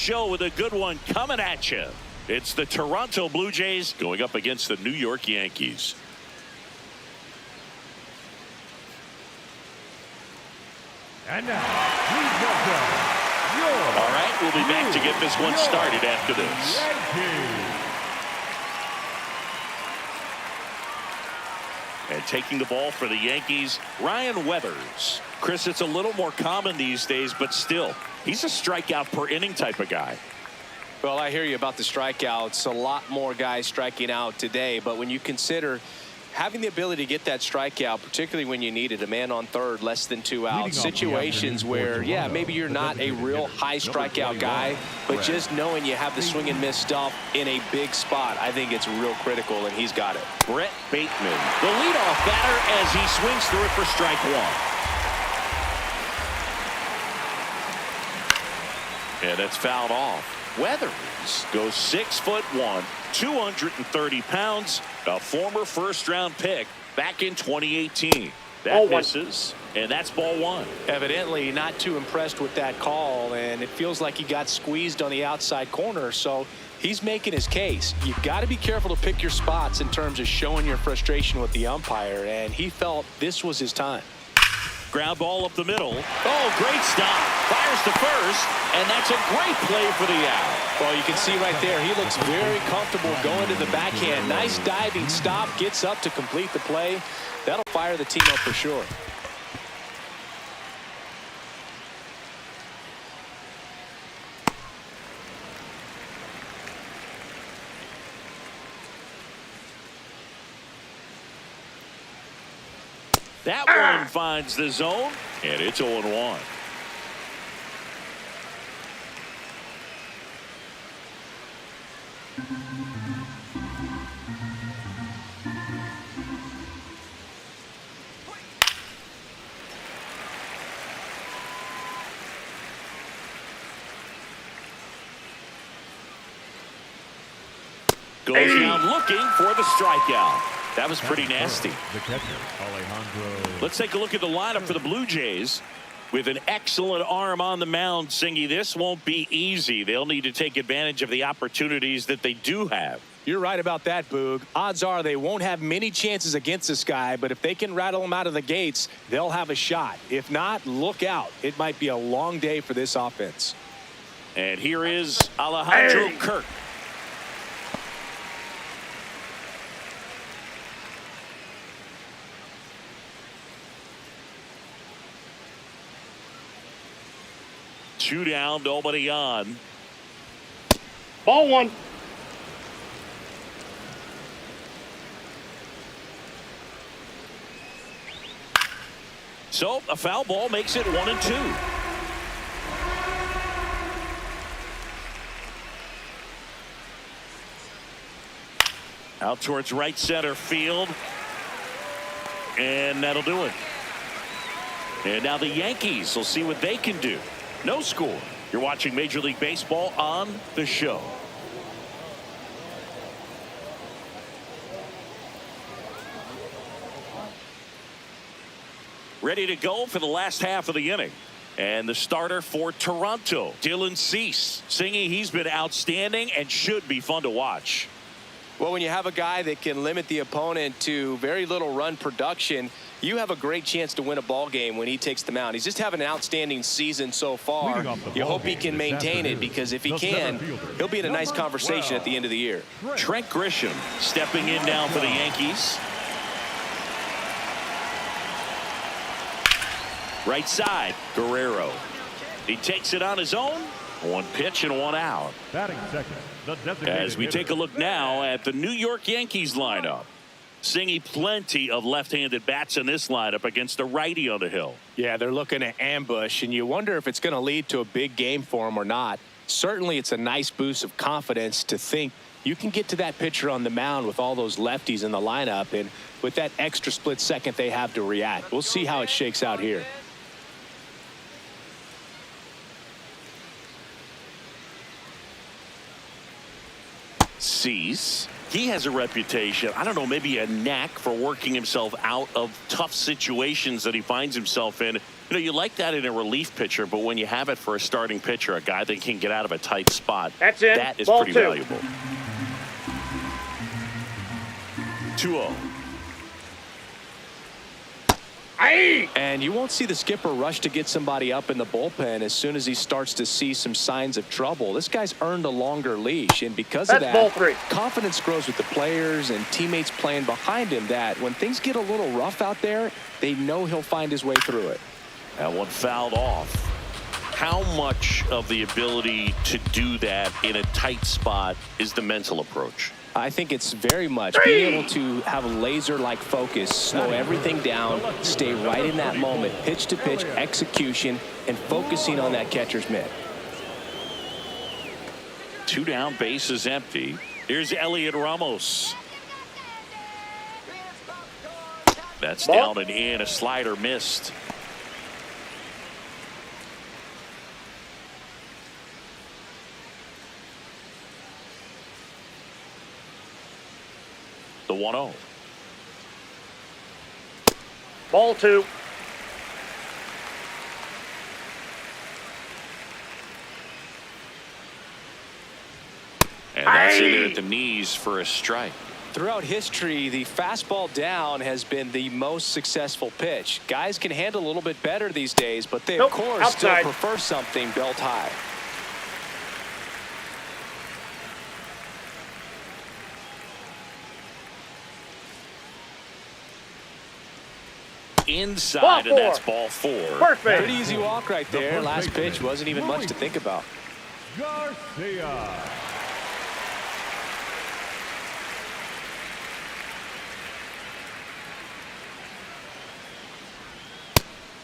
Show with a good one coming at you. It's the Toronto Blue Jays going up against the New York Yankees. And now, please welcome your all right, we'll be back to get this one started after this. Yankees. And taking the ball for the Yankees, Ryan Weathers. Chris, it's a little more common these days, but still, he's a strikeout per inning type of guy. Well, I hear you about the strikeouts. A lot more guys striking out today, but when you consider having the ability to get that strikeout, particularly when you need it, a man on third, less than 2 outs, situations where, yeah, maybe you're not a real high strikeout guy, but just knowing you have the swing and miss stuff in a big spot, I think it's real critical, and he's got it. Brett Bateman, the leadoff batter, as he swings through it for strike one. And it's fouled off. Weathers goes 6'1", 230 pounds, a former first-round pick back in 2018. That misses, and that's ball one. Evidently not too impressed with that call, and it feels like he got squeezed on the outside corner, so he's making his case. You've got to be careful to pick your spots in terms of showing your frustration with the umpire, and he felt this was his time. Ground ball up the middle. Oh, great stop. Fires to first, and that's a great play for the out. Well, you can see right there, he looks very comfortable going to the backhand. Nice diving stop, gets up to complete the play. That'll fire the team up for sure. That one finds the zone, and it's 0-1. Goes down looking for the strikeout. That was pretty nasty. The catcher, Alejandro. Let's take a look at the lineup for the Blue Jays. With an excellent arm on the mound, Singy, this won't be easy. They'll need to take advantage of the opportunities that they do have. You're right about that, Boog. Odds are they won't have many chances against this guy, but if they can rattle him out of the gates, they'll have a shot. If not, look out. It might be a long day for this offense. And here is Alejandro Kirk. Two down, nobody on. Ball one. So a foul ball makes it 1-2. Out towards right center field. And that'll do it. And now the Yankees will see what they can do. No score. You're watching Major League Baseball on the show. Ready to go for the last half of the inning. And the starter for Toronto, Dylan Cease. Singy, he's been outstanding and should be fun to watch. Well, when you have a guy that can limit the opponent to very little run production, you have a great chance to win a ball game when he takes the mound. He's just having an outstanding season so far. You hope he can maintain it, because if he can, he'll be in a nice conversation at the end of the year. Trent Grisham stepping in now for the Yankees. Right side, Guerrero. He takes it on his own. One pitch and one out. Batting second, the designated As we take a look now at the New York Yankees lineup. Singy, plenty of left-handed bats in this lineup against a righty on the hill. Yeah, they're looking to ambush, and you wonder if it's going to lead to a big game for him or not. Certainly, it's a nice boost of confidence to think you can get to that pitcher on the mound with all those lefties in the lineup, and with that extra split second they have to react. We'll see how it shakes out here. Cease. He has a reputation, I don't know, maybe a knack for working himself out of tough situations that he finds himself in. You know, you like that in a relief pitcher, but when you have it for a starting pitcher, a guy that can get out of a tight spot, that's it. That is Ball pretty 2. valuable. 2-0. And you won't see the skipper rush to get somebody up in the bullpen as soon as he starts to see some signs of trouble. This guy's earned a longer leash, and because of That's ball that, 3. confidence grows with the players and teammates playing behind him that when things get a little rough out there, they know he'll find his way through it. That one fouled off. How much of the ability to do that in a tight spot is the mental approach? I think it's very much being able to have a laser-like focus, slow everything down, stay right in that moment, pitch to pitch execution, and focusing on that catcher's mitt. 2 down, base is empty. Here's Elliot Ramos. That's down and in. A slider missed. The 1-0. Ball 2. And that's in there at the knees for a strike. Throughout history, the fastball down has been the most successful pitch. Guys can handle a little bit better these days, but they, of course, outside. still prefer something belt high. Inside, and that's ball 4. Perfect. Pretty easy walk right there. Last pitch wasn't even much to think about. Garcia.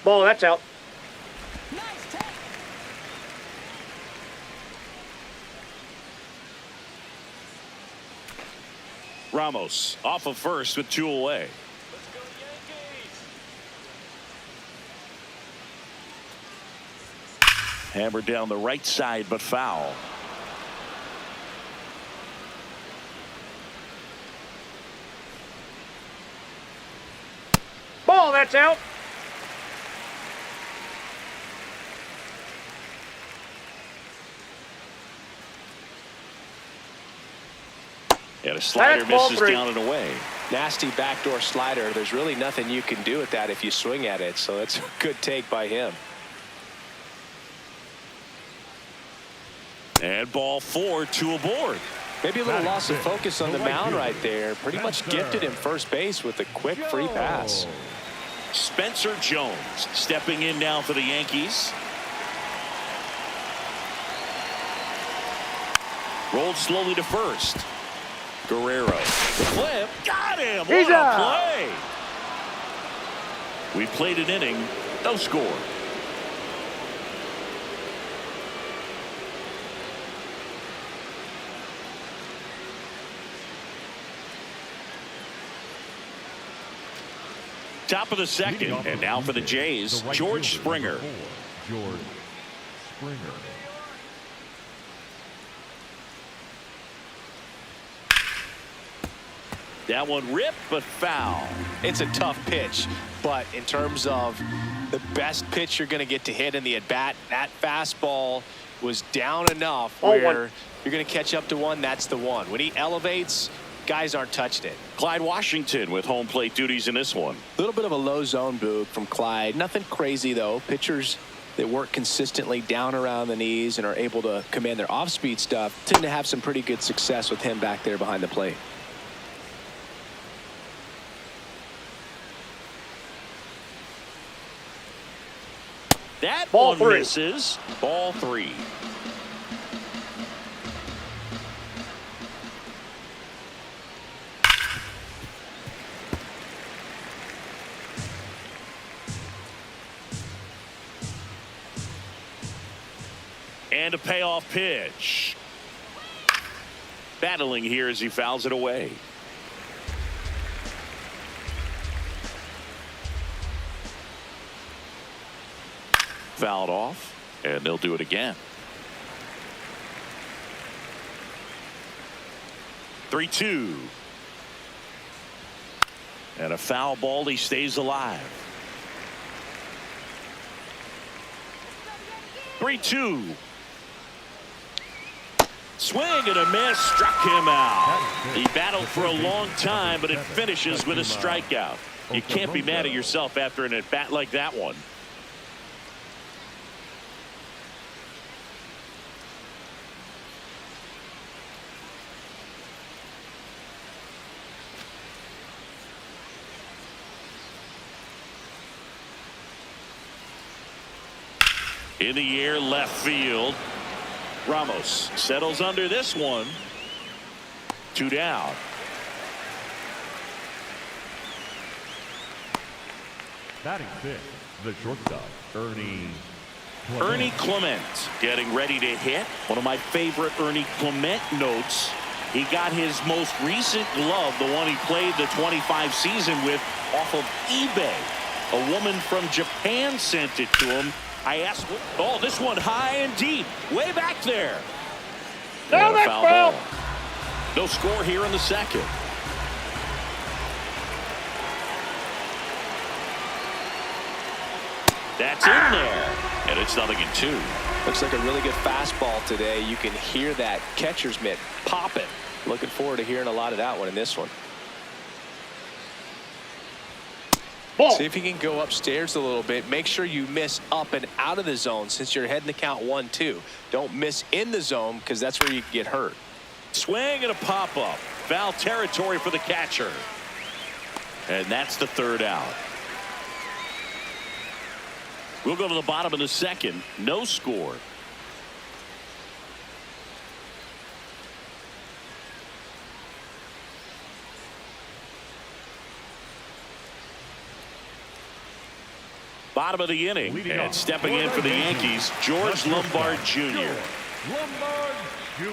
Ball, that's out. Ramos off of first with 2 away. Hammered down the right side, but foul. Ball, that's out. And a slider That's ball misses 3. down and away. Nasty backdoor slider. There's really nothing you can do with that if you swing at it, so that's a good take by him. And ball 4, 2 aboard. Maybe a little loss of focus on the mound right there. Pretty much gifted him first base with a quick free pass. Spencer Jones stepping in now for the Yankees. Rolled slowly to first. Guerrero. The flip. Got him. He's What a out. play. We played an inning. No score. Top of the second, and now for the Jays, George Springer. George Springer. That one ripped, but foul. It's a tough pitch, but in terms of the best pitch you're going to get to hit in the at-bat, that fastball was down enough where you're going to catch up to one. That's the one. When he elevates, guys aren't touching it. Clyde Washington with home plate duties in this one. A little bit of a low zone boot from Clyde. Nothing crazy, though. Pitchers that work consistently down around the knees and are able to command their off-speed stuff tend to have some pretty good success with him back there behind the plate. That Ball one 3. misses. Ball 3. And a payoff pitch. Battling here as he fouls it away. Fouled off, and they'll do it again. 3-2. And a foul ball. He stays alive. 3-2. Swing and a miss, struck him out. He battled for a long time, but it finishes with a strikeout. You can't be mad at yourself after an at-bat like that one. In the air, left field. Ramos settles under this one. 2 down. Batting fifth, the shortstop, Ernie Clement getting ready to hit. One of my favorite Ernie Clement notes. He got his most recent glove, the one he played the 25 season with, off of eBay. A woman from Japan sent it to him. I asked, oh, this one high and deep, way back there. No, that's foul. No score here in the second. That's in there, and it's 0-2. Looks like a really good fastball today. You can hear that catcher's mitt popping. Looking forward to hearing a lot of that one in this one. Ball. See if you can go upstairs a little bit. Make sure you miss up and out of the zone since you're heading to count 1-2. Don't miss in the zone because that's where you can get hurt. Swing and a pop-up. Foul territory for the catcher. And that's the 3rd out. We'll go to the bottom of the second. No score. Bottom of the inning. And stepping in for the Yankees, George Lombard Jr. Lombard Jr.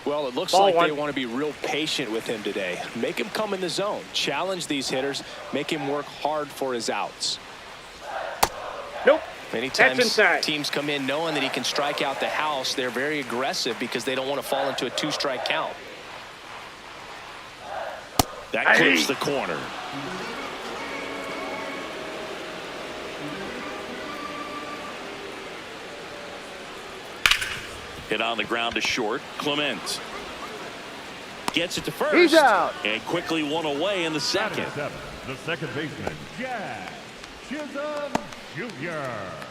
Well, it looks Ball like one. they want to be real patient with him today. Make him come in the zone. Challenge these hitters. Make him work hard for his outs. Nope. Many That's times inside. teams come in knowing that he can strike out the house. They're very aggressive because they don't want to fall into a 2-strike count. That clips the corner. Hit on the ground to short. Clement gets it to first. He's out. And quickly one away in the second. Batting seventh, the second baseman, Jack Chisholm Jr.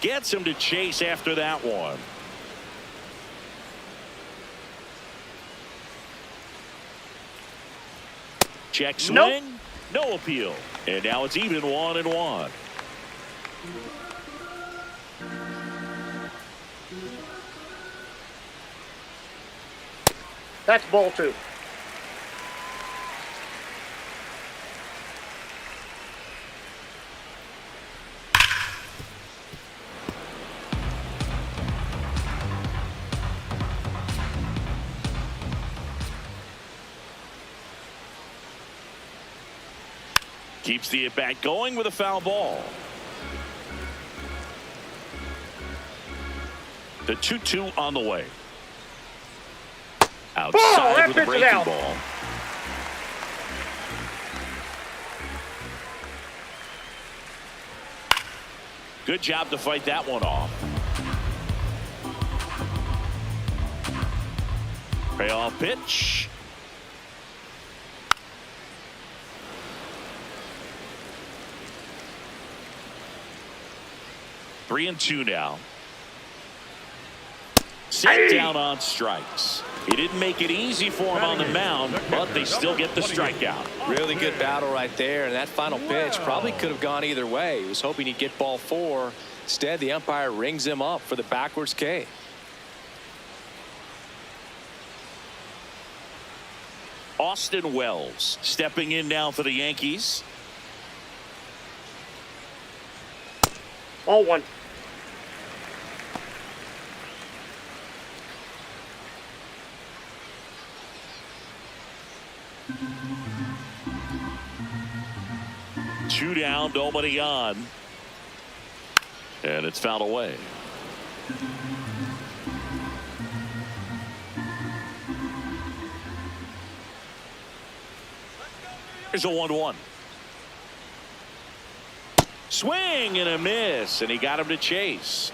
Gets him to chase after that one. Check swing. Nope. No appeal. And now it's even 1-1. That's ball 2. Keeps the at-bat going with a foul ball. The 2-2 on the way. Outside that with a pitch is breaking out. ball. Good job to fight that one off. Payoff pitch. Three and two now. Set down on strikes. He didn't make it easy for him on the mound, but they still get the strikeout. Really good battle right there, and that final pitch probably could have gone either way. He was hoping he'd get ball 4. Instead, the umpire rings him up for the backwards K. Austin Wells stepping in now for the Yankees. Ball 1. 2 down, nobody on. And it's fouled away. Here's a 1-1. Swing and a miss, and he got him to chase.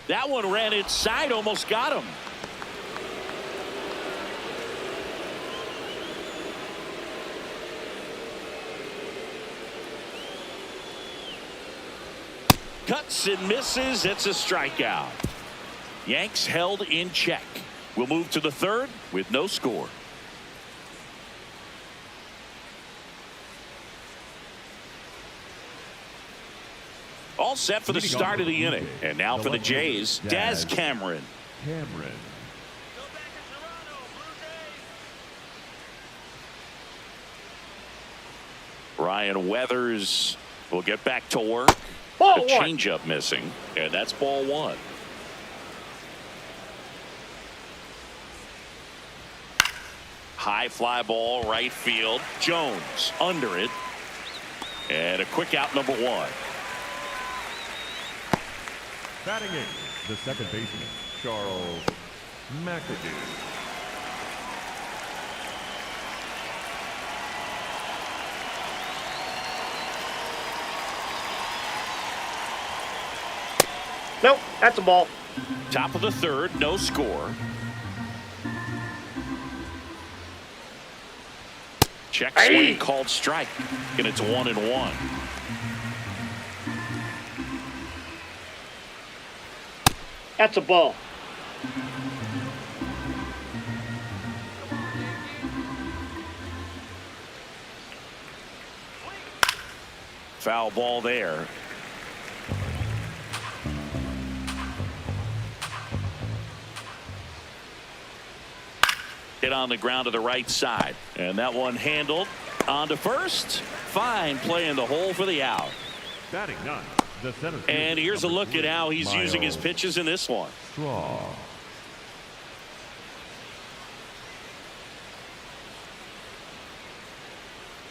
That one ran inside, almost got him. Cuts and misses. It's a strikeout. Yanks held in check. We'll move to the third with no score. All set for the start of the inning. And now for the Jays, Daz Cameron. Ryan Weathers will get back to work. Ball A one. changeup missing, and that's ball 1. High fly ball, right field. Jones under it. And a quick out, number 1. Batting in, the second baseman, Charles McAdoo. Nope, that's a ball. Top of the third, no score. Check swing called strike, and it's 1-1. That's a ball. Foul ball there. Hit on the ground to the right side, and that one handled on to first. Fine play in the hole for the out. Batting ninth, the center field, And here's a number look at 3, how he's using his Miles pitches in this one. Straw.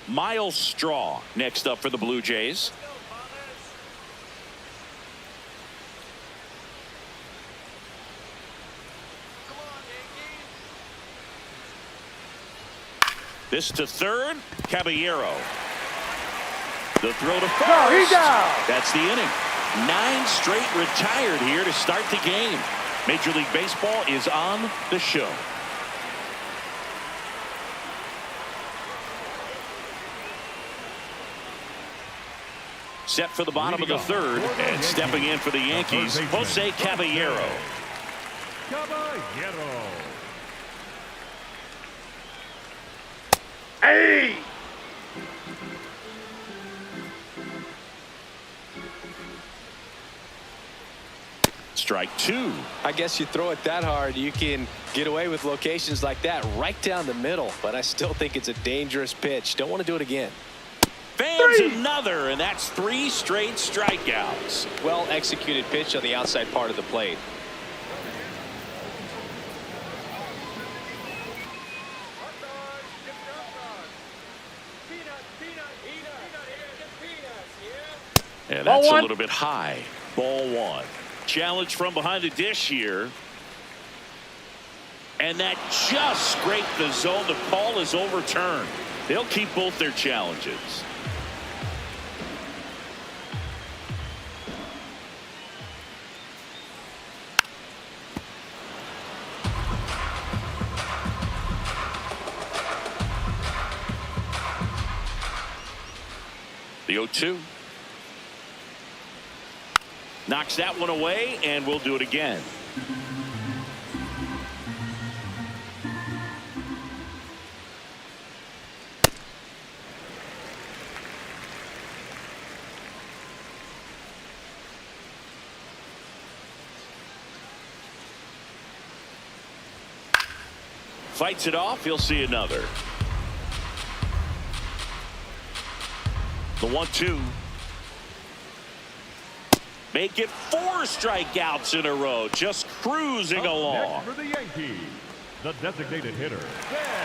Miles Straw next up for the Blue Jays. This to third, Caballero. The throw to first. No, he's out. That's the inning. 9 straight retired here to start the game. Major League Baseball is on the show. Set for the bottom of the third, and stepping in for the Yankees, Jose Caballero. Caballero. Hey! Strike 2. I guess you throw it that hard, you can get away with locations like that right down the middle. But I still think it's a dangerous pitch. Don't want to do it again. Fans another, and that's 3 straight strikeouts. Well executed pitch on the outside part of the plate. And that's Ball a 1. little bit high. Ball 1. Challenge from behind the dish here. And that just scraped the zone. The call is overturned. They'll keep both their challenges. The 0-2. Knocks that one away, and we'll do it again. Fights it off. He'll see another. The 1-2. Make it 4 strikeouts in a row. Just cruising along. Next for the Yankees, The designated hitter,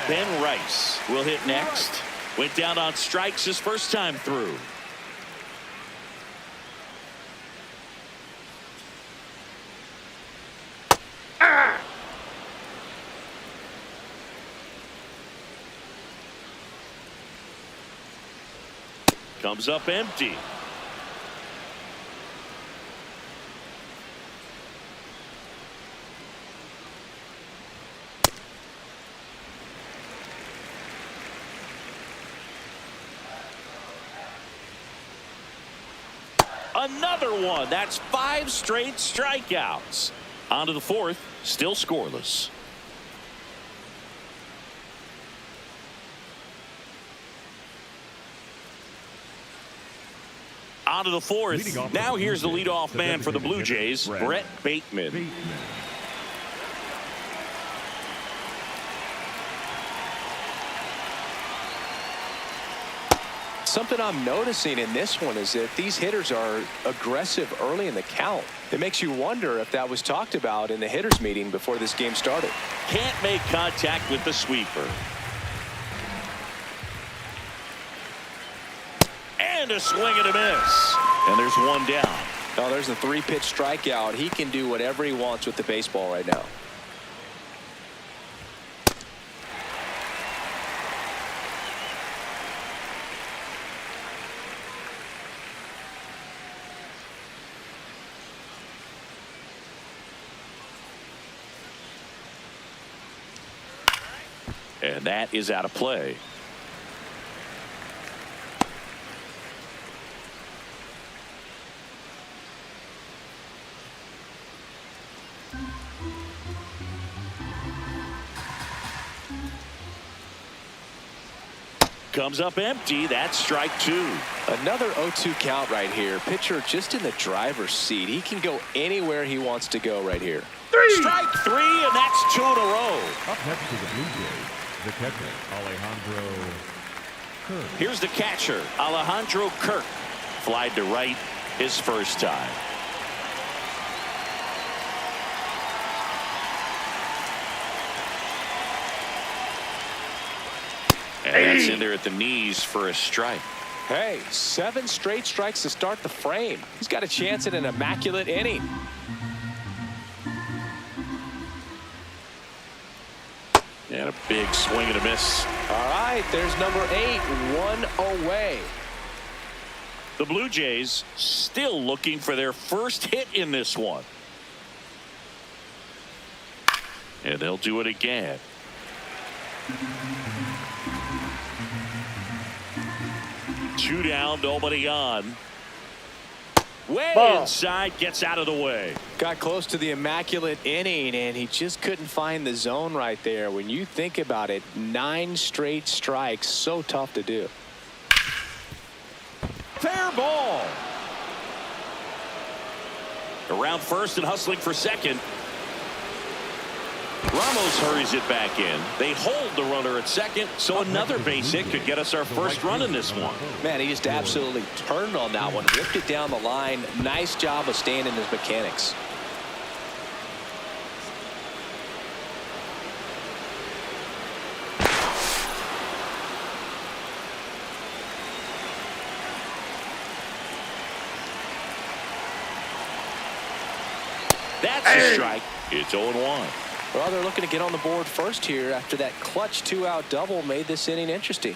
Ben Rice will hit next. Went down on strikes his first time through. Comes up empty. Another one. That's 5 straight strikeouts. On to the 4th, still scoreless. On to the 4th. Now here's the leadoff man for the Blue Jays, Brett Bateman. Something I'm noticing in this one is that these hitters are aggressive early in the count. It makes you wonder if that was talked about in the hitters meeting before this game started. Can't make contact with the sweeper. And a swing and a miss. And there's one down. Oh, there's a 3-pitch strikeout. He can do whatever he wants with the baseball right now. And that is out of play. Comes up empty. That's strike 2. Another 0-2 count right here. Pitcher just in the driver's seat. He can go anywhere he wants to go right here. Strike 3, and that's 2 in a row. up next to the Blue Jays, the catcher, Alejandro Kirk. Here's the catcher, Alejandro Kirk. Flied to right his first time. And that's in there at the knees for a strike. Hey, 7 straight strikes to start the frame. He's got a chance at an immaculate inning. And a big swing and a miss. All right, there's number 8, 1 away. The Blue Jays still looking for their first hit in this one. And they'll do it again. Two down, nobody on. Way inside, gets out of the way. Got close to the immaculate inning, and he just couldn't find the zone right there. When you think about it, 9 straight strikes, so tough to do. Fair ball. Around first and hustling for second. Ramos hurries it back in. They hold the runner at second, so another base hit could get us our first run in this one. Man, he just absolutely turned on that one, ripped it down the line. Nice job of staying in his mechanics. That's a strike. It's 0-1. Well, they're looking to get on the board first here after that clutch 2-out double made this inning interesting.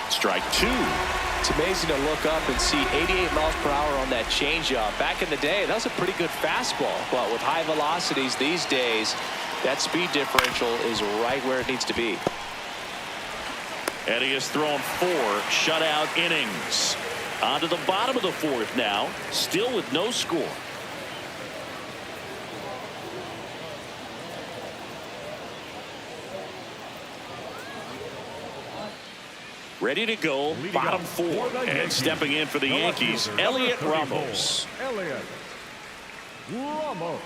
Strike 2. It's amazing to look up and see 88 miles per hour on that changeup. Back in the day, that was a pretty good fastball. But with high velocities these days, that speed differential is right where it needs to be. And he has thrown 4 shutout innings. On to the bottom of the 4th now, still with no score. Ready to go, bottom 4. And stepping in for the Yankees, Elliot Ramos. Elliot Ramos.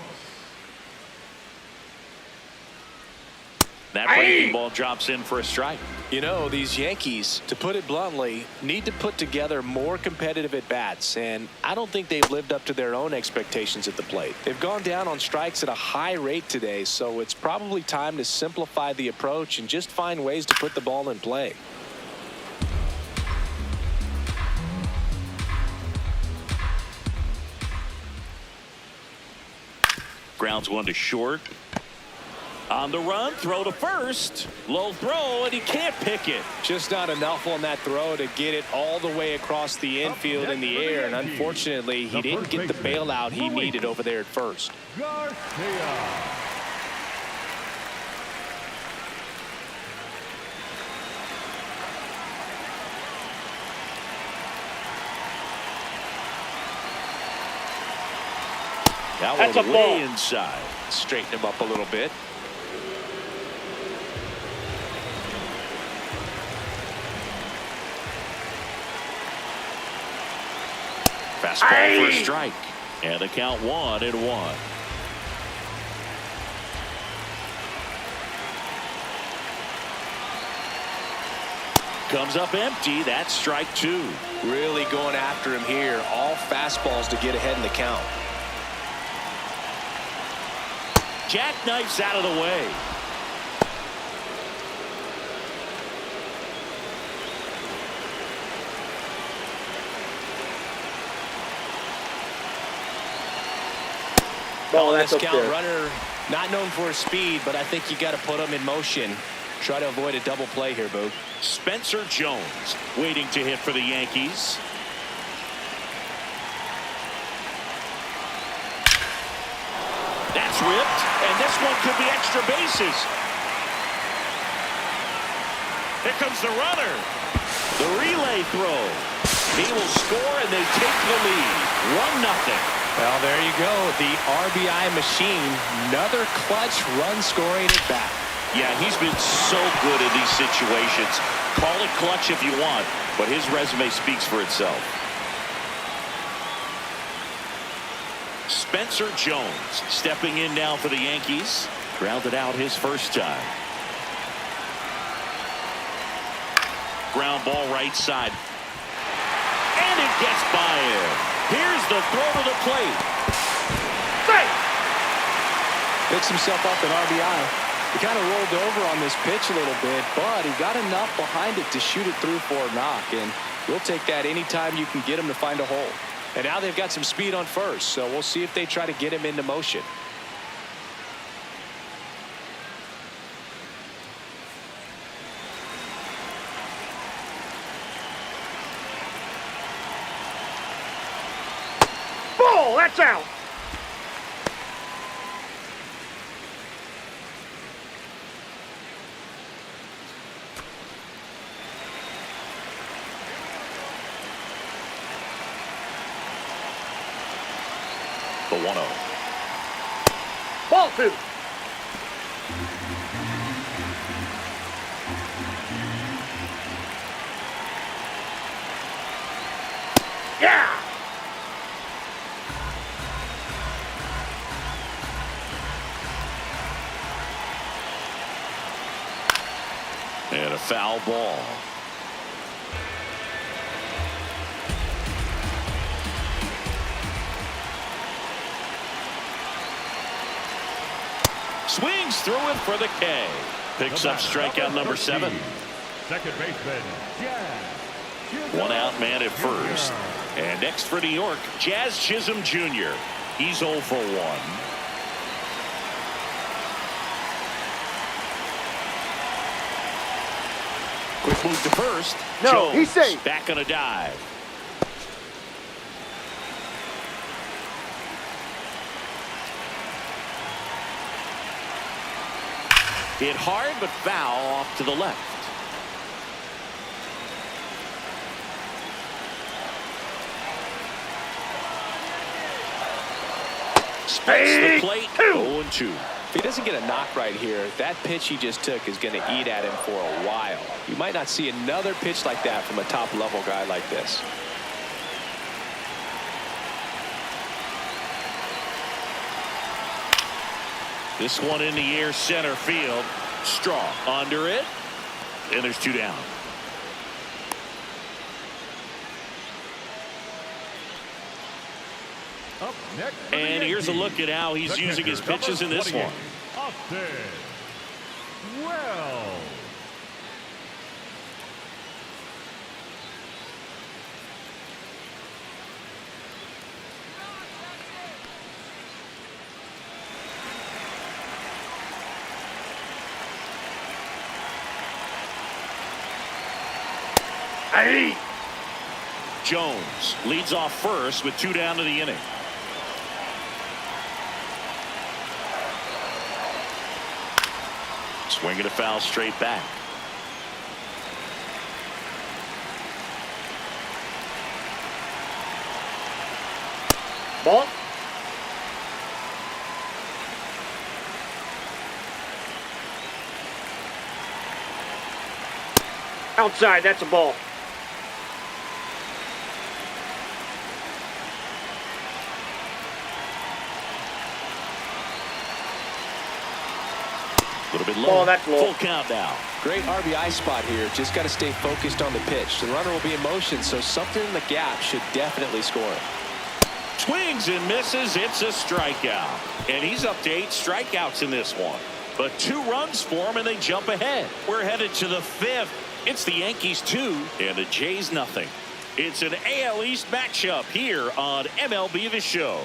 That breaking ball drops in for a strike. You know, these Yankees, to put it bluntly, need to put together more competitive at-bats, and I don't think they've lived up to their own expectations at the plate. They've gone down on strikes at a high rate today, so it's probably time to simplify the approach and just find ways to put the ball in play. Grounds one to short. On the run, throw to first. Low throw, and he can't pick it. Just not enough on that throw to get it all the way across the infield in the air, and unfortunately, he didn't get the bailout he needed over there at first. Garcia. That's a ball inside. Straighten him up a little bit. Fastball for a strike. And the count 1-1. Comes up empty. That's strike 2. Really going after him here. All fastballs to get ahead in the count. Jackknifes out of the way. Oh, that's this up count there. runner, not known for his speed, but I think you got to put him in motion. Try to avoid a double play here, Boog. Spencer Jones waiting to hit for the Yankees. That's ripped, and this one could be extra bases. Here comes the runner. The relay throw. He will score, and they take the lead. 1-0. Well, there you go. The RBI machine. Another clutch run scoring at bat. Yeah, he's been so good in these situations. Call it clutch if you want, but his resume speaks for itself. Spencer Jones stepping in now for the Yankees. Grounded out his first time. Ground ball right side. And it gets by him. Here's the throw to the plate. Picks himself up at RBI. He kind of rolled over on this pitch a little bit, but he got enough behind it to shoot it through for a knock, and you'll take that anytime you can get him to find a hole. And now they've got some speed on first, so we'll see if they try to get him into motion. Ball, that's out. The 1-0. Ball 2. Yeah. And a foul ball. Swings through it for the K. Picks up strikeout number 7. Second baseman, One out man at first. And next for New York, Jazz Chisholm Jr. He's 0 for 1. Quick move to first. No, Jones he's safe. back on a dive. Hit hard but foul off to the left. Splits the plate. 0-2. If he doesn't get a knock right here, that pitch he just took is going to eat at him for a while. You might not see another pitch like that from a top-level guy like this. This one in the air center field. Strong under it. and there's 2 down. Up next for the And here's a Yankees, look at how he's the using his catcher, pitches in number this one. 28, Austin Wells. Hey! Jones leads off first with 2 down to the inning. Swinging a foul straight back. Ball. Outside, that's a ball. A little bit low. Ball, that's low. Full count now. Great RBI spot here. Just got to stay focused on the pitch. The runner will be in motion, so something in the gap should definitely score it. Swings and misses. It's a strikeout. And he's up to 8 strikeouts in this one. But 2 runs for him, and they jump ahead. We're headed to the 5th. It's the Yankees 2 and the Jays nothing. It's an AL East matchup here on MLB the Show.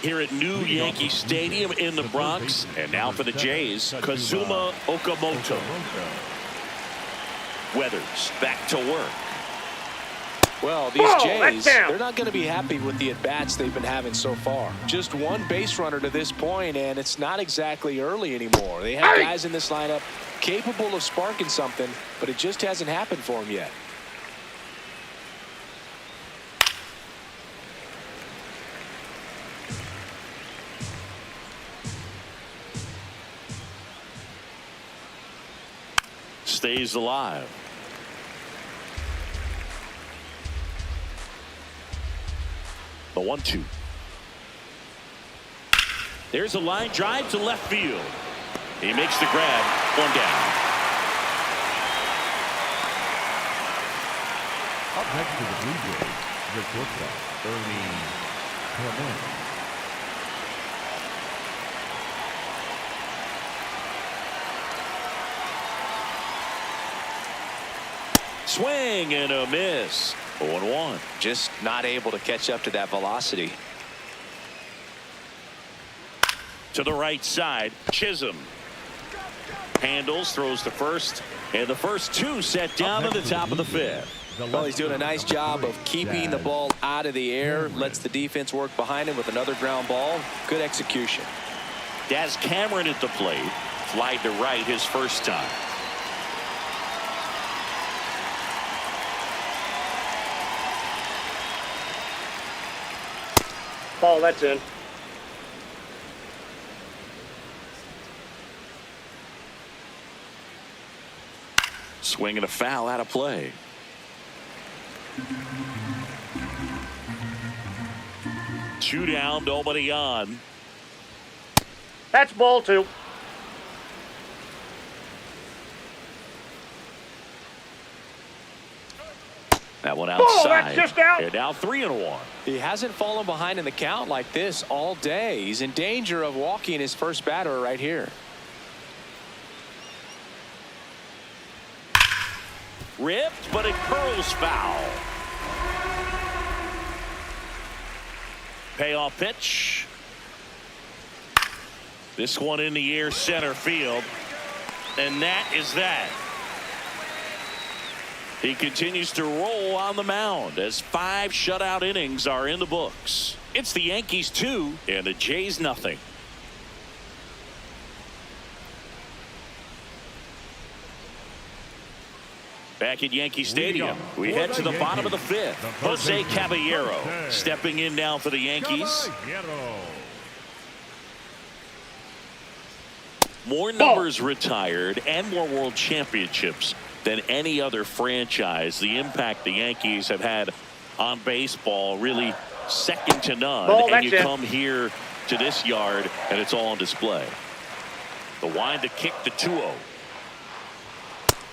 Here at New Yankee Stadium in the Bronx. And now for the Jays, Kazuma Okamoto. Weathers back to work. Well, these Whoa, Jays, that's down. they're not going to be happy with the at-bats they've been having so far. Just 1 base runner to this point, and it's not exactly early anymore. They have guys in this lineup capable of sparking something, but it just hasn't happened for them yet. Stays alive. The 1-2. There's a line drive to left field. He makes the grab. 1 down. Up next to the Blue Jays, the shortstop, Ernie Clement. Swing and a miss. 0-1. Just not able to catch up to that velocity. To the right side, Chisholm handles, throws to first, and the first 2 set down to the top of the 5th. Well, he's doing a nice job of keeping the ball out of the air, lets the defense work behind him with another ground ball. Good execution. Daz Cameron at the plate, flied to right his first time. Ball, that's in. Swing and a foul out of play. Two down, nobody on. That's ball 2. That one Ball, outside. that's just out. And now 3-1. He hasn't fallen behind in the count like this all day. He's in danger of walking his first batter right here. Ripped, but it curls foul. Payoff pitch. This one in the air, center field. And that is that. He continues to roll on the mound as 5 shutout innings are in the books. It's the Yankees 2 and the Jays nothing. Back at Yankee Stadium, we head to the bottom of the 5th. Jose Caballero stepping in now for the Yankees. More numbers retired and more world championships than any other franchise. The impact the Yankees have had on baseball really second to none. Ball, and you that's it. come here to this yard and it's all on display. The wind to kick the 2-0.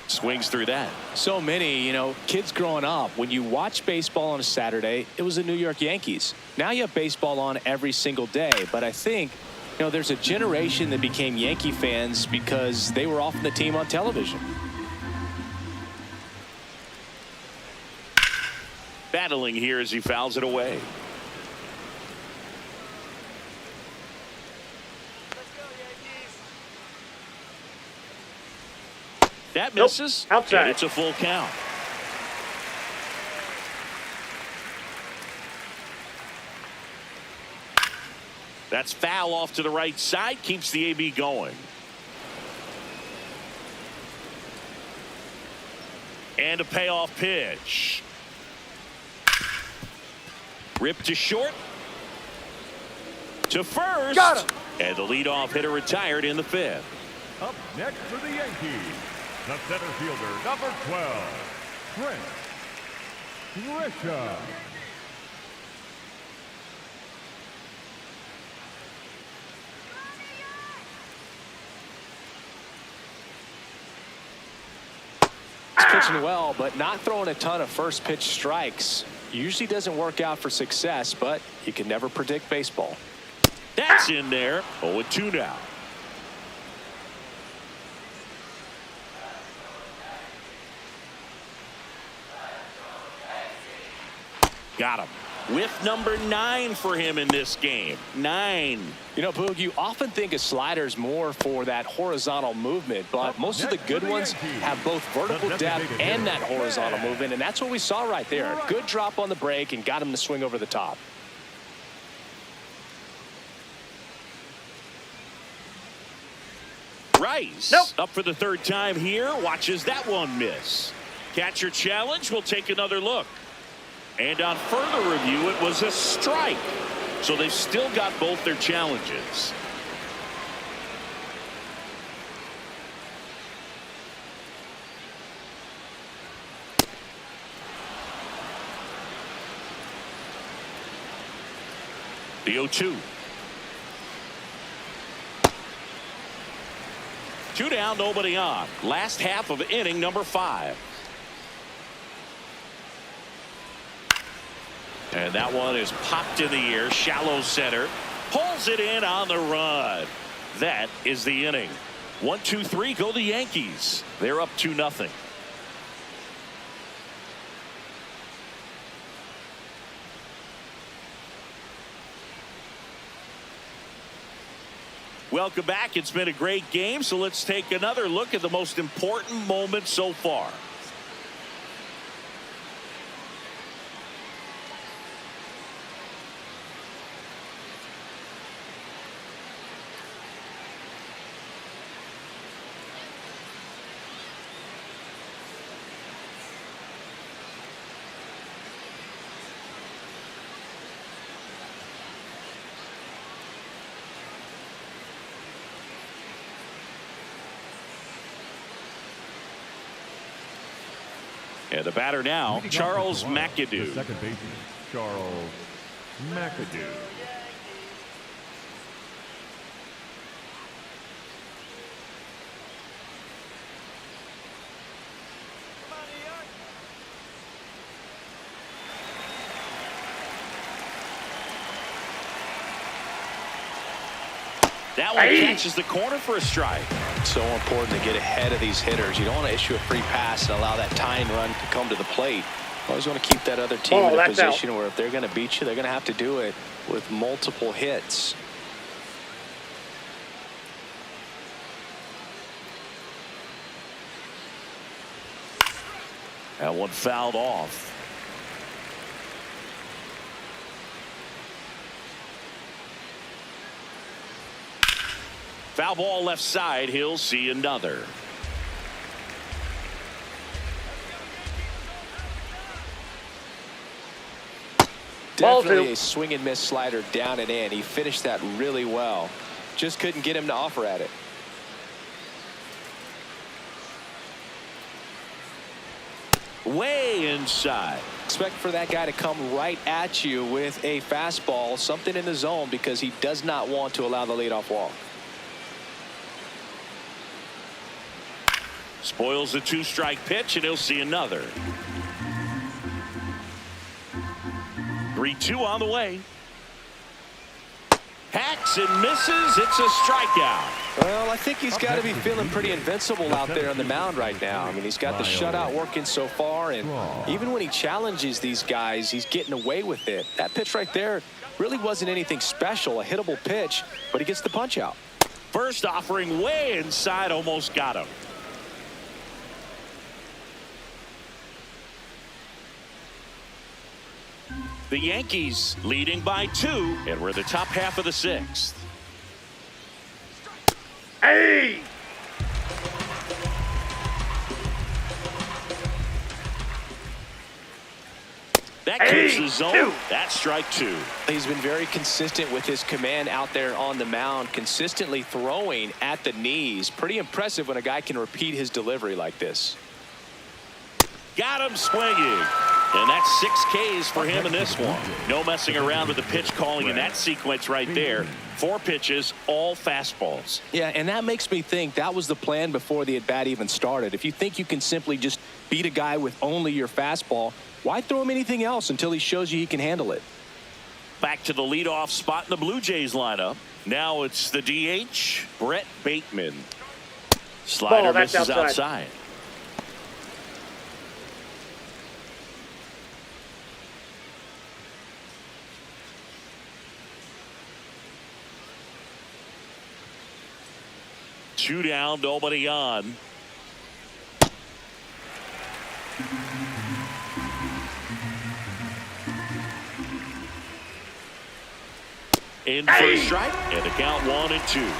Swings through that. So many, kids growing up, when you watch baseball on a Saturday, it was the New York Yankees. Now you have baseball on every single day. But I think, there's a generation that became Yankee fans because they were often the team on television. Battling here as he fouls it away. That misses. Nope. Outside. And it's a full count. That's foul off to the right side. Keeps the AB going. And a payoff pitch. Ripped to short. To first. Got him. And the leadoff hitter retired in the 5th. Up next for the Yankees, the center fielder, number 12, Trent Grisham. He's pitching well, but not throwing a ton of first pitch strikes. Usually doesn't work out for success, but you can never predict baseball. That's in there. 0-2 now. Got him. With number 9 for him in this game. 9. Boog, you often think a slider is more for that horizontal movement, but most of the good ones have both vertical depth and that horizontal movement, and that's what we saw right there. Good drop on the break and got him to swing over the top. Rice Nope. up for the 3rd time here. Watches that one miss. Catcher challenge. We'll take another look. And on further review, it was a strike. So they've still got both their challenges. The 0-2. 2 down, nobody on. Last half of inning number 5. And that one is popped in the air, shallow center. Pulls it in on the run. That is the inning. 1-2-3, go the Yankees. They're up 2-0. Welcome back. It's been a great game, so let's take another look at the most important moment so far. And the batter now, Charles McAdoo. The second baseman, Charles McAdoo. That one catches the corner for a strike. It's so important to get ahead of these hitters. You don't want to issue a free pass and allow that tying run to come to the plate. You always want to keep that other team in a position where if they're going to beat you, they're going to have to do it with multiple hits. That one fouled off. Foul ball left side. He'll see another. Definitely a swing and miss slider down and in. He finished that really well. Just couldn't get him to offer at it. Way inside. Expect for that guy to come right at you with a fastball, something in the zone, because he does not want to allow the leadoff walk. Spoils the 2-strike pitch, and he'll see another. 3-2 on the way. Hacks and misses. It's a strikeout. Well, I think he's got to be feeling pretty invincible out there on the mound right now. I mean, he's got the shutout working so far, and even when he challenges these guys, he's getting away with it. That pitch right there really wasn't anything special, a hittable pitch, but he gets the punch out. First offering way inside, almost got him. The Yankees leading by 2, and we're the top half of the 6th. Hey! That keeps the zone. That's strike 2. He's been very consistent with his command out there on the mound, consistently throwing at the knees. Pretty impressive when a guy can repeat his delivery like this. Got him swinging. And that's 6 Ks for him in this one. No messing around with the pitch calling in that sequence right there. 4 pitches, all fastballs. Yeah, and that makes me think that was the plan before the at-bat even started. If you think you can simply just beat a guy with only your fastball, why throw him anything else until he shows you he can handle it? Back to the leadoff spot in the Blue Jays lineup. Now it's the DH, Brett Bateman. Slider misses outside. Two down, nobody on. In for a strike, and the count 1-2.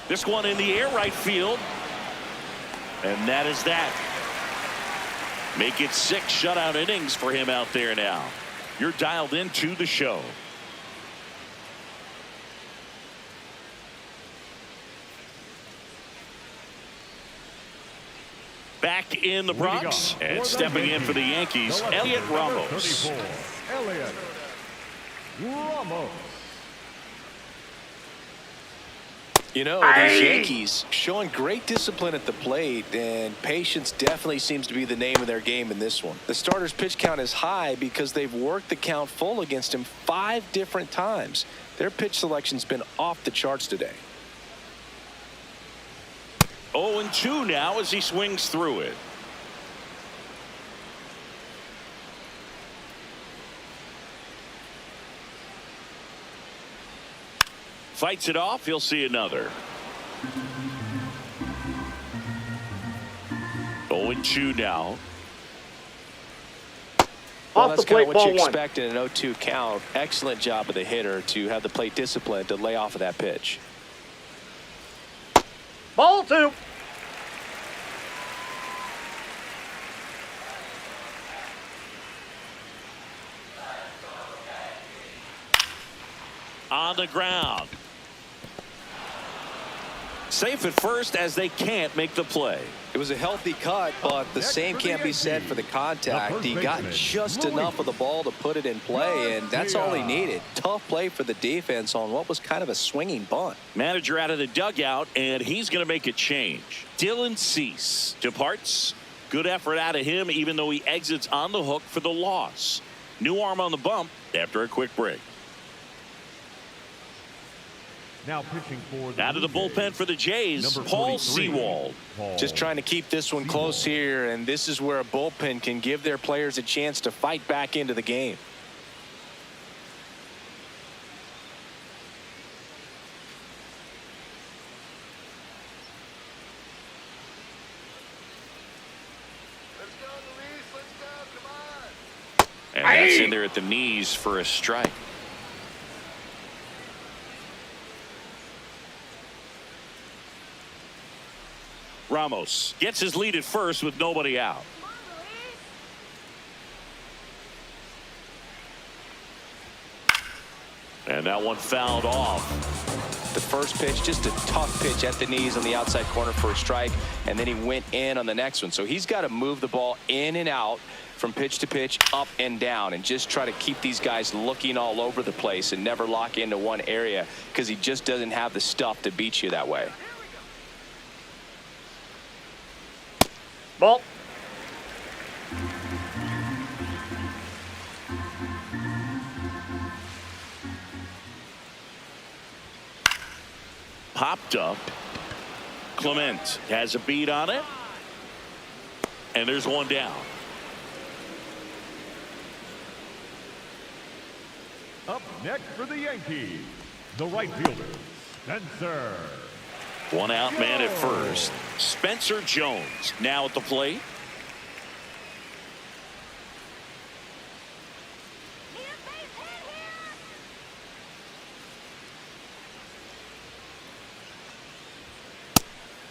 This one in the air, right field. And that is that. Make it 6 shutout innings for him out there now. You're dialed into the show. Back in the Bronx and stepping in for the Yankees, Elliot Ramos. Elliot Ramos. You know, these Yankees showing great discipline at the plate, and patience definitely seems to be the name of their game in this one. The starter's pitch count is high because they've worked the count full against him 5 different times. Their pitch selection's been off the charts today. 0-2 now as he swings through it. Fights it off. He'll see another. 0-2 now. Well, that's kind of what you expect in an 0-2 count. Excellent job of the hitter to have the plate discipline to lay off of that pitch. Ball 2. On the ground. Safe at first as they can't make the play. It was a healthy cut, but the same can't be said for the contact. He got just enough of the ball to put it in play, and that's all he needed. Tough play for the defense on what was kind of a swinging bunt. Manager out of the dugout, and he's going to make a change. Dylan Cease departs. Good effort out of him, even though he exits on the hook for the loss. New arm on the bump after a quick break. Now pitching for the out of the bullpen for the Jays, Paul Sewald. Just trying to keep this one close here, and this is where a bullpen can give their players a chance to fight back into the game. Let's go, Luis. Let's go. Come on. And that's in there at the knees for a strike. Ramos gets his lead at first with nobody out. And that one fouled off. The first pitch, just a tough pitch at the knees on the outside corner for a strike, and then he went in on the next one. So he's got to move the ball in and out from pitch to pitch, up and down, and just try to keep these guys looking all over the place and never lock into one area, because he just doesn't have the stuff to beat you that way. Ball. Popped up. Clement has a beat on it. And there's one down. Up next for the Yankees, the right fielder, Spencer. One out man at first. Spencer Jones now at the plate.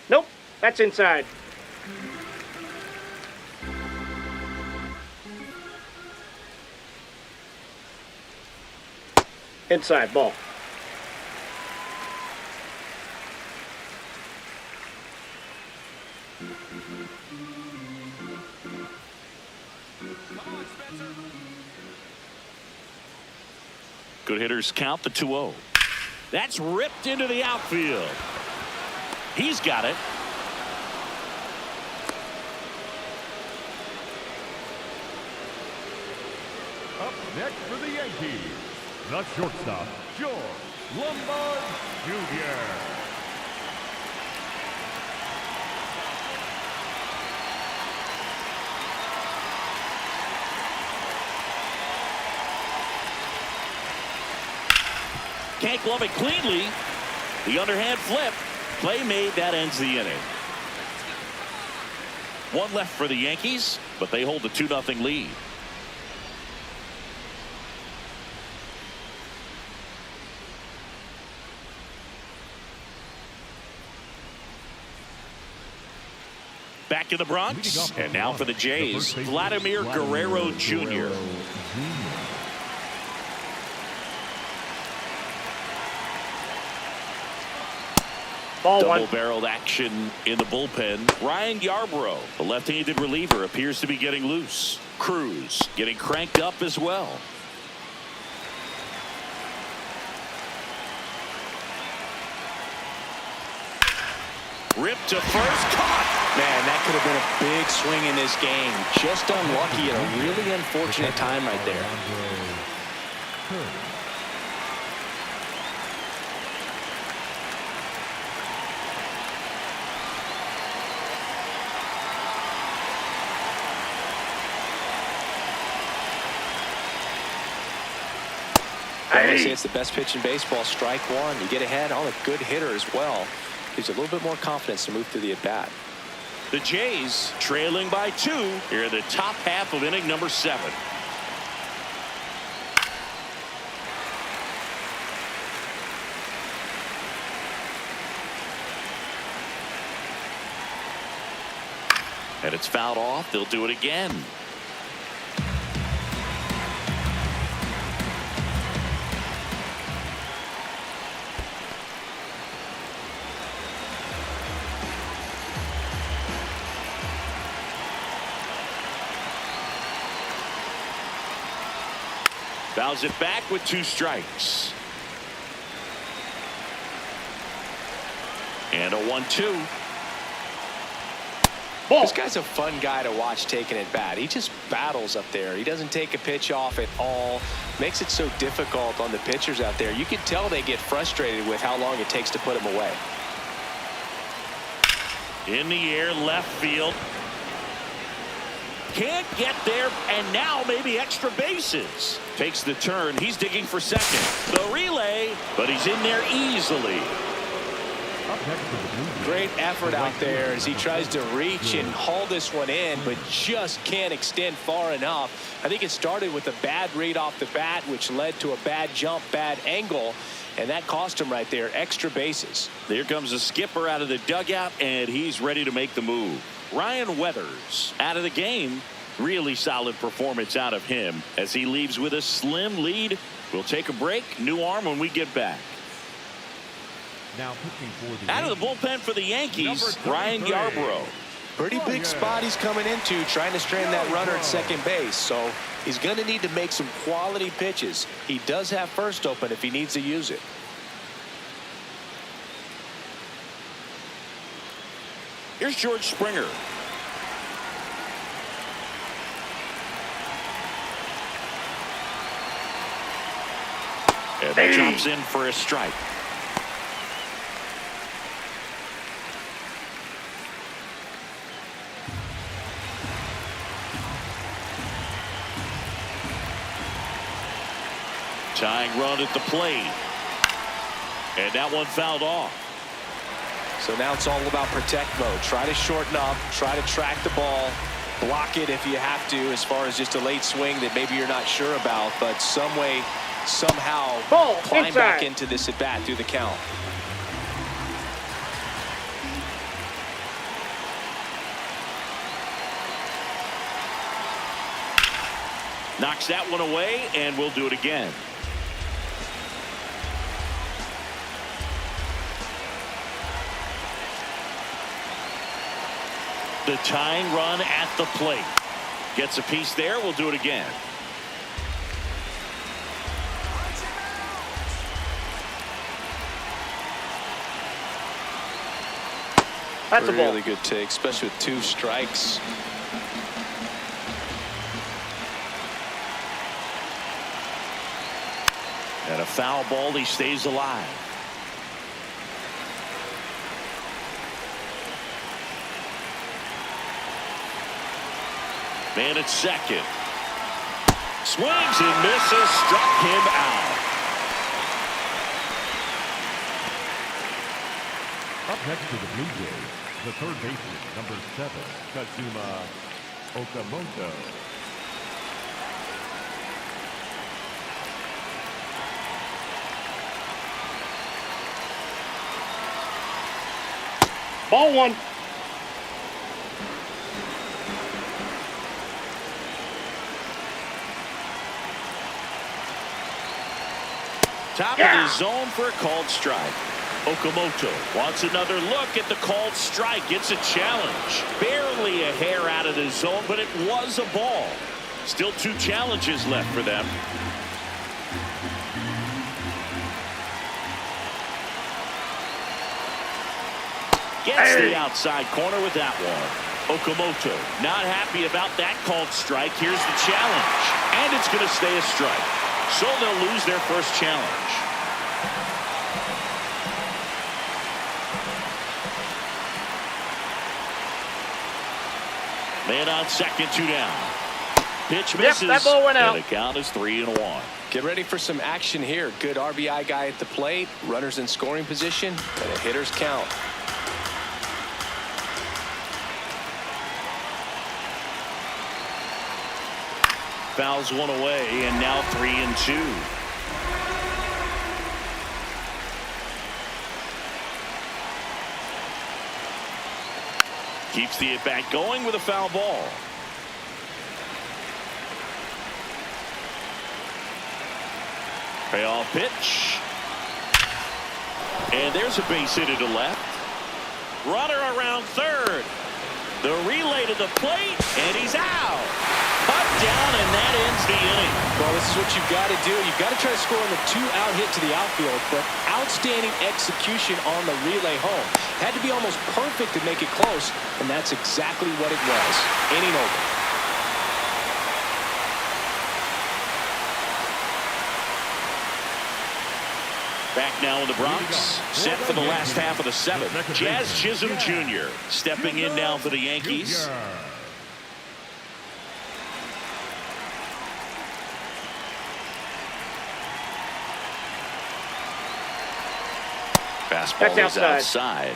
Nope, that's inside. Inside, ball. Good hitters count the 2-0. That's ripped into the outfield. He's got it. Up next for the Yankees, the shortstop, George Lombard Jr. Can't glove it cleanly. The underhand flip. Play made. That ends the inning. One left for the Yankees, but they hold a 2-0 lead. Back in the Bronx, and now for the Jays, Vladimir Guerrero Jr. Ball one. Double-barreled action in the bullpen. Ryan Yarbrough, the left-handed reliever, appears to be getting loose. Cruz getting cranked up as well. Ripped to first, caught. Man, that could have been a big swing in this game. Just unlucky at a really unfortunate time right there. They say it's the best pitch in baseball. Strike one. You get ahead on a good hitter as well. Gives you a little bit more confidence to move through the at-bat. The Jays trailing by 2 here in the top half of inning number 7. And it's fouled off. They'll do it again. Fouls it back with 2 strikes. And a 1-2. Ball. This guy's a fun guy to watch taking at bat. He just battles up there. He doesn't take a pitch off at all. Makes it so difficult on the pitchers out there. You can tell they get frustrated with how long it takes to put him away. In the air, left field. Can't get there, and now maybe extra bases. Takes the turn. He's digging for second. The relay, but he's in there easily. Great effort out there as he tries to reach and haul this one in, but just can't extend far enough. I think it started with a bad read off the bat, which led to a bad jump, bad angle, and that cost him right there. Extra bases. There comes the skipper out of the dugout, and he's ready to make the move. Ryan Weathers out of the game. Really solid performance out of him as he leaves with a slim lead. We'll take a break. New arm when we get back. Now pitching for the Out of the bullpen for the Yankees, Ryan Yarbrough. Pretty big spot he's coming into, trying to strand that runner at second base. So he's going to need to make some quality pitches. He does have first open if he needs to use it. Here's George Springer. And that drops in for a strike. Tying run at the plate. And that one fouled off. So now it's all about protect mode. Try to shorten up, try to track the ball, block it if you have to, as far as just a late swing that maybe you're not sure about, but some way, somehow climb back into this at bat through the count. Knocks that one away, and we'll do it again. The tying run at the plate. Gets a piece there. We'll do it again. That's a ball. Really good take, especially with 2 strikes. And a foul ball. He stays alive. Man at second. Swings and misses. Struck him out. Up next to the Blue Jays, the third baseman, number 7, Kazuma Okamoto. Ball 1. Top of the zone for a called strike. Okamoto wants another look at the called strike. It's a challenge. Barely a hair out of the zone, but it was a ball. Still 2 challenges left for them. Gets the outside corner with that one. Okamoto not happy about that called strike. Here's the challenge. And it's going to stay a strike. So they'll lose their first challenge. Man on second, 2 down. Pitch misses. That ball went out. And the count is 3-1. Get ready for some action here. Good RBI guy at the plate. Runners in scoring position. And a hitter's count. Fouls one away, and now 3-2. Keeps the at-bat going with a foul ball. Payoff pitch. And there's a base hit to left. Runner around third. The relay to the plate, and he's out. Cut down, and that ends the inning. Well, this is what you've got to do. You've got to try to score on the 2-out hit to the outfield, but outstanding execution on the relay home. Had to be almost perfect to make it close, and that's exactly what it was. Inning over. Back now in the Bronx, set for the last half of the 7th. Jazz Chisholm Jr. stepping in now for the Yankees. Fastball is outside.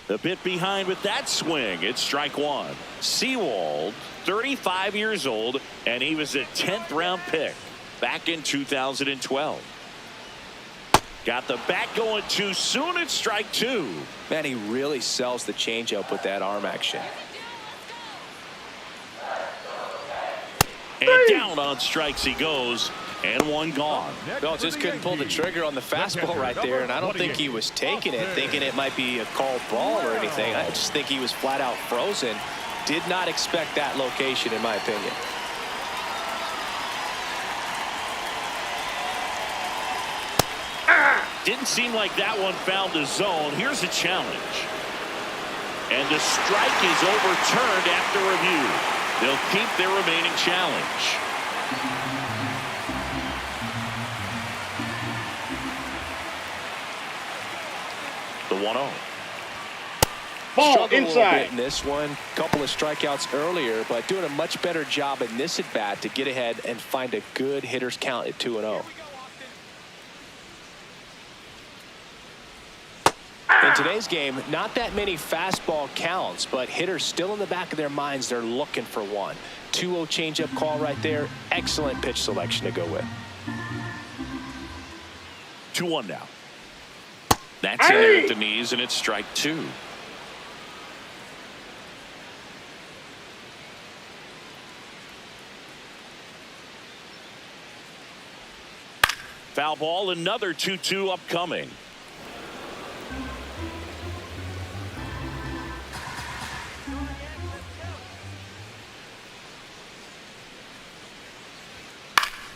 A bit behind with that swing. It's strike 1. Sewald, 35 years old, and he was a 10th round pick back in 2012. Got the bat going too soon. It's strike 2. Man, he really sells the changeup with that arm action. And down on strikes he goes, and one gone. No, just couldn't pull the trigger on the fastball right there, and I don't think he was taking it, thinking it might be a called ball or anything. I just think he was flat out frozen. Did not expect that location, in my opinion. Didn't seem like that one found the zone. Here's a challenge. And the strike is overturned after review. They'll keep their remaining challenge. The 1-0. Ball Struggled a little bit inside. in this one. Couple of strikeouts earlier, but doing a much better job in this at bat to get ahead and find a good hitter's count at 2-0. In today's game, not that many fastball counts, but hitters still in the back of their minds, they're looking for one. 2-0 changeup call right there. Excellent pitch selection to go with. 2-1 now. That's in there at the knees, and it's strike two. Foul ball, another 2-2 upcoming.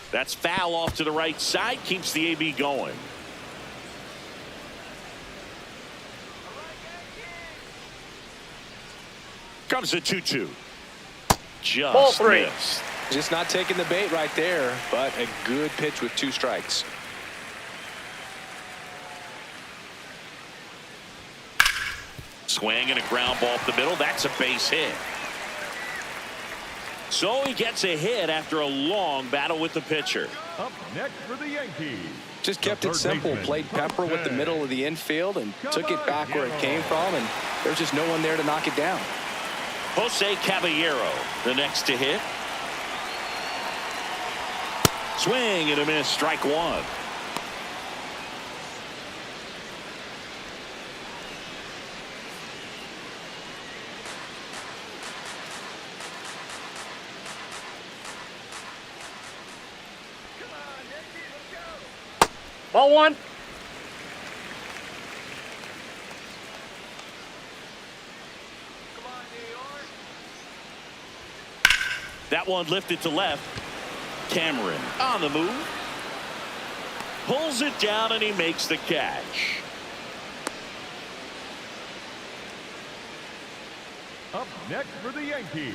That's foul off to the right side, keeps the AB going. Comes the 2-2. Ball Just three. missed. Just not taking the bait right there, but a good pitch with 2 strikes. Swing and a ground ball up the middle. That's a base hit. So he gets a hit after a long battle with the pitcher. Up next for the Yankees. Just kept the it third simple. baseman, Played Pepper with the middle of the infield and took it back where it came from, and there's just no one there to knock it down. Jose Caballero, the next to hit. Swing and a miss, strike one. Ball one. That one lifted to left. Cameron on the move. Pulls it down and he makes the catch. Up next for the Yankees,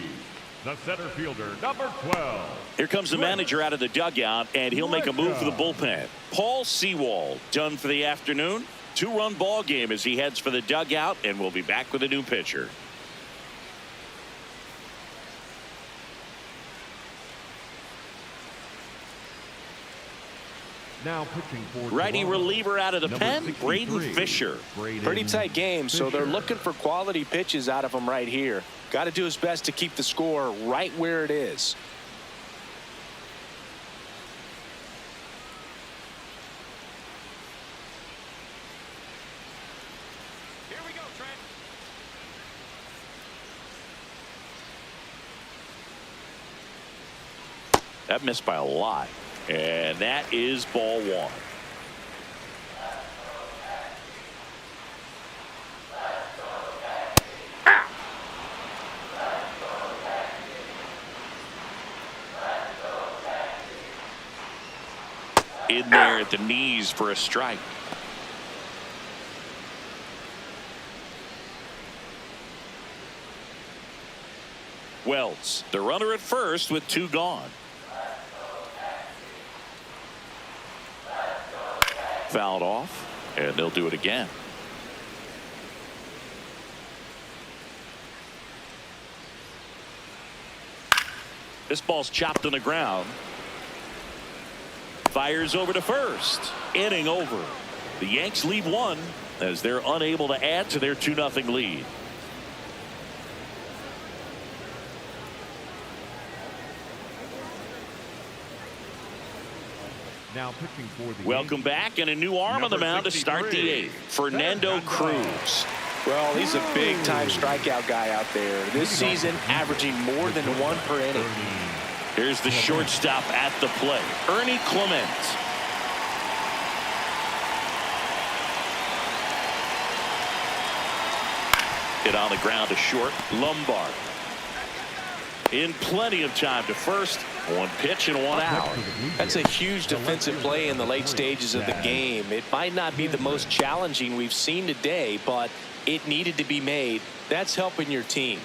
the center fielder, number 12. Here comes the manager out of the dugout, and he'll make a move for the bullpen. Paul Sewald done for the afternoon. 2-run ball game as he heads for the dugout, and we'll be back with a new pitcher. Now pitching for Righty Toronto, reliever out of the number pen, 63, Braden Fisher. Pretty tight game, so they're looking for quality pitches out of him right here. Got to do his best to keep the score right where it is. Here we go, Trent. That missed by a lot. And that is ball one. In there at the knees for a strike. Wells, the runner at first with 2 gone. Fouled off, and they'll do it again. This ball's chopped on the ground. Fires over to first. Inning over. The Yanks lead 1 as they're unable to add to their 2-0 lead. Now pitching for the Welcome Yankees, back, and a new arm on the number mound to start the 63, 8th. Fernando Cruz. Well, he's a big-time strikeout guy out there. This season, averaging more than 1 per inning. Here's the shortstop at the plate, Ernie Clement. Hit on the ground to short, Lombard. In plenty of time to first. One pitch and one out. That's a huge defensive play in the late stages of the game. It might not be the most challenging we've seen today, but it needed to be made. That's helping your team.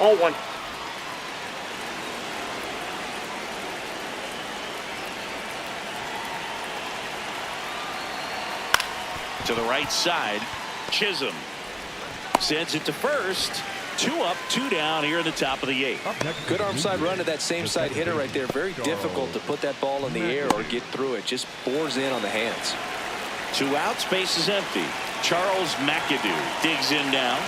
Oh, one. To the right side, Chisholm sends it to first. 2 up, 2 down here in the top of the 8th. Good arm side run to that same side hitter right there. Very difficult to put that ball in the air or get through it. Just bores in on the hands. 2 outs, base is empty. Charles McAdoo digs in now.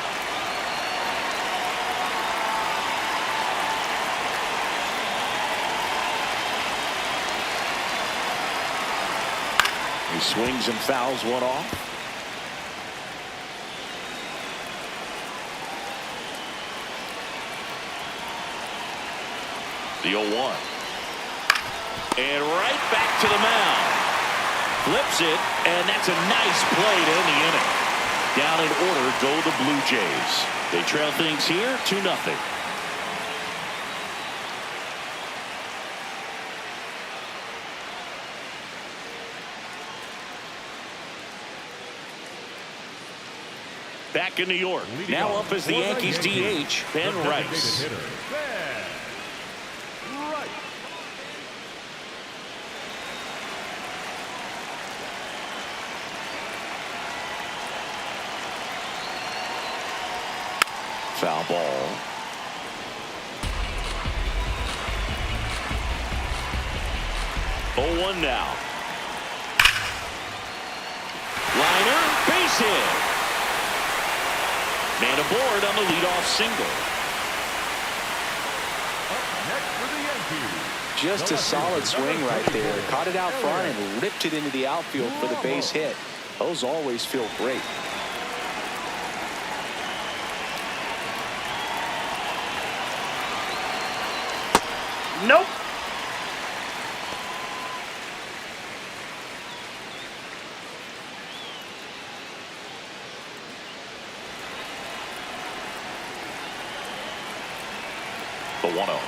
He swings and fouls one off. The 0-1. And right back to the mound. Flips it, and that's a nice play to end the inning. Down in order go the Blue Jays. They trail things here 2-0. Back in New York. Now up as the Yankees DH, Ben Rice. Foul ball. Oh, 1 now. Liner, base hit. Man aboard on the leadoff single. Just a solid swing right there. Caught it out front and ripped it into the outfield for the base hit. Those always feel great. Nope. The 1-0.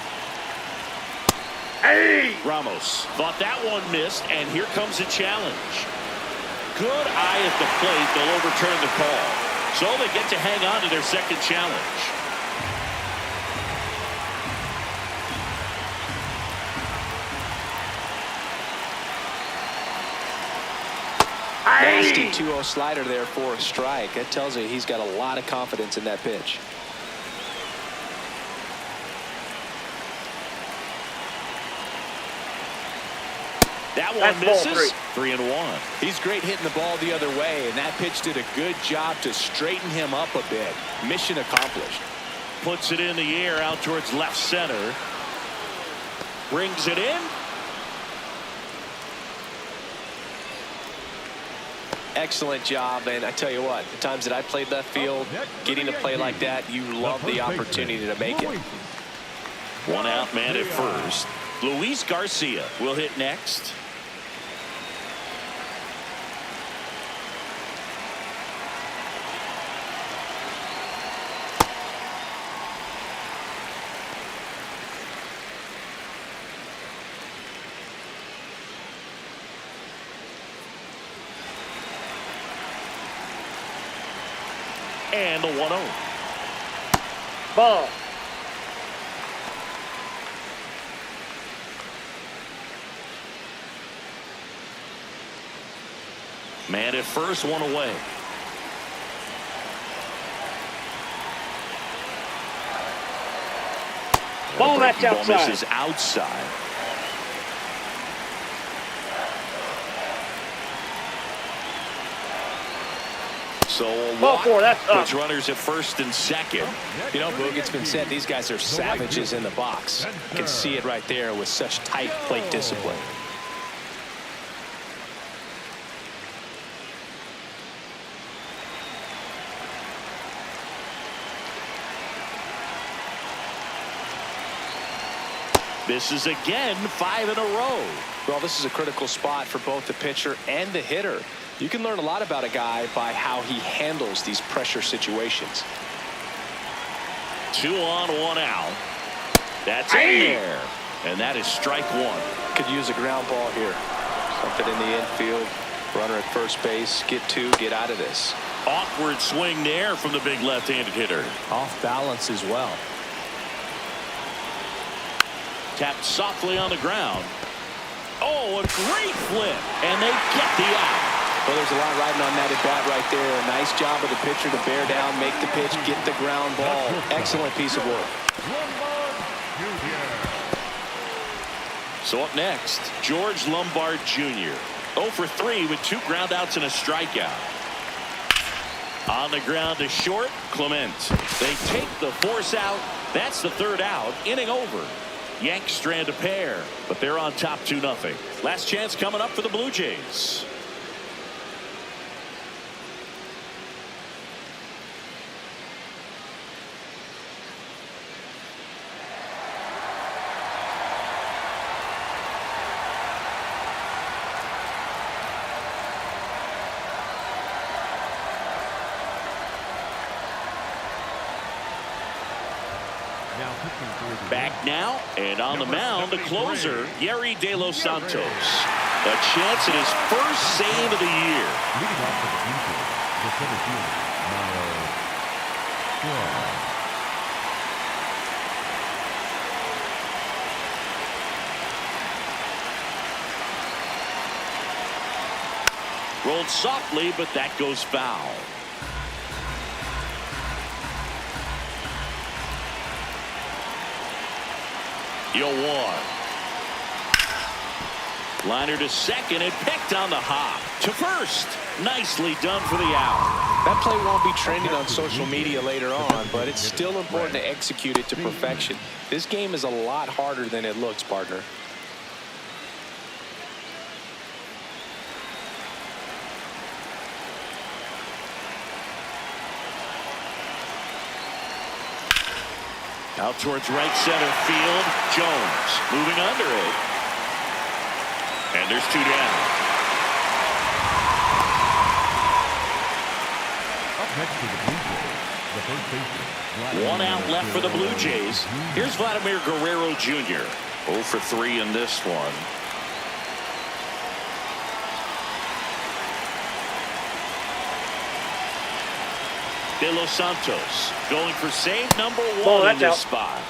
Hey! Ramos thought that one missed, and here comes a challenge. Good eye at the plate. They'll overturn the call. So they get to hang on to their second challenge. Nasty 2-0 slider there for a strike. That tells you he's got a lot of confidence in that pitch. That one misses. 3-1. He's great hitting the ball the other way, and that pitch did a good job to straighten him up a bit. Mission accomplished. Puts it in the air out towards left center. Brings it in. Excellent job, and I tell you what, the times that I played left field, getting a play like that, you love the opportunity to make it. 1 out, man at first. Luis Garcia will hit next. And the 1-0. Ball. Man at first, 1 away. Ball, that's outside. Ball misses outside. So a Ball walk 4, that's up. puts runners at first and second. You know, Boog, it's been said these guys are savages in the box. You can see it right there with such tight plate discipline. Misses again, 5 in a row. Well, this is a critical spot for both the pitcher and the hitter. You can learn a lot about a guy by how he handles these pressure situations. 2 on, 1 out. That's in there. And that is strike 1. Could use a ground ball here. Something in the infield. Runner at first base. Get 2, get out of this. Awkward swing there from the big left-handed hitter. Off balance as well. Tapped softly on the ground. Oh, a great flip. And they get the out. Well, there's a lot riding on that at bat right there. A nice job of the pitcher to bear down, make the pitch, get the ground ball. Excellent piece of work. So up next, George Lombard Jr. 0 for 3 with 2 groundouts and a strikeout. On the ground to short, Clement. They take the force out. That's the 3rd out. Inning over. Yanks strand a pair, but they're on top 2-0. Last chance coming up for the Blue Jays. Back now, and on the mound, the closer, Yerry De Los Santos. A chance at his first save of the year. Leading off for the Yankees, the center fielder, Rolled softly, but that goes foul. You'll one. Liner to second and picked on the hop. To first. Nicely done for the out. That play won't be trending on social media later on, but it's still important to execute it to perfection. This game is a lot harder than it looks, partner. Out towards right center field. Jones moving under it. And there's 2 down. Up next to the Blue Jays, the first baseman. 1 out left for the Blue Jays. Here's Vladimir Guerrero Jr. 0 for 3 in this one. De Los Santos going for save number 1 in this spot.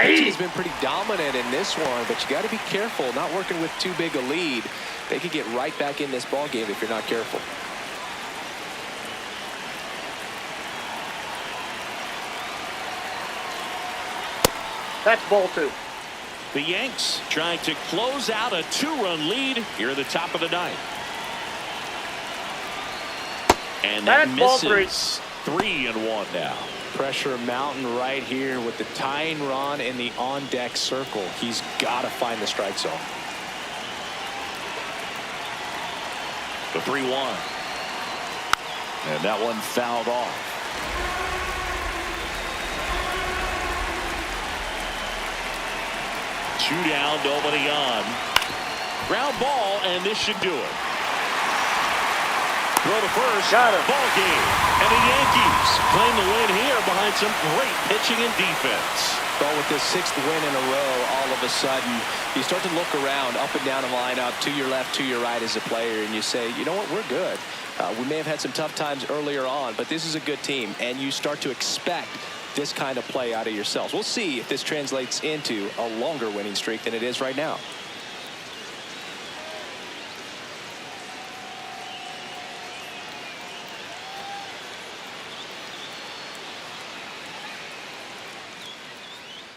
He's been pretty dominant in this one, but you got to be careful, not working with too big a lead. They could get right back in this ball game if you're not careful. That's ball 2. The Yanks trying to close out a 2-run lead here at the top of the 9th. And that misses. 3-1 now. Pressure mountain right here with the tying run in the on-deck circle. He's got to find the strike zone. The 3-1. And that one fouled off. Two down, nobody on. Ground ball, and this should do it. Throw to first. Got him. Ball game. And the Yankees claim the win here behind some great pitching and defense. Well, with this 6th win in a row, all of a sudden, you start to look around, up and down the lineup, to your left, to your right as a player, and you say, you know what, we're good. We may have had some tough times earlier on, but this is a good team, and you start to expect this kind of play out of yourselves. We'll see if this translates into a longer winning streak than it is right now.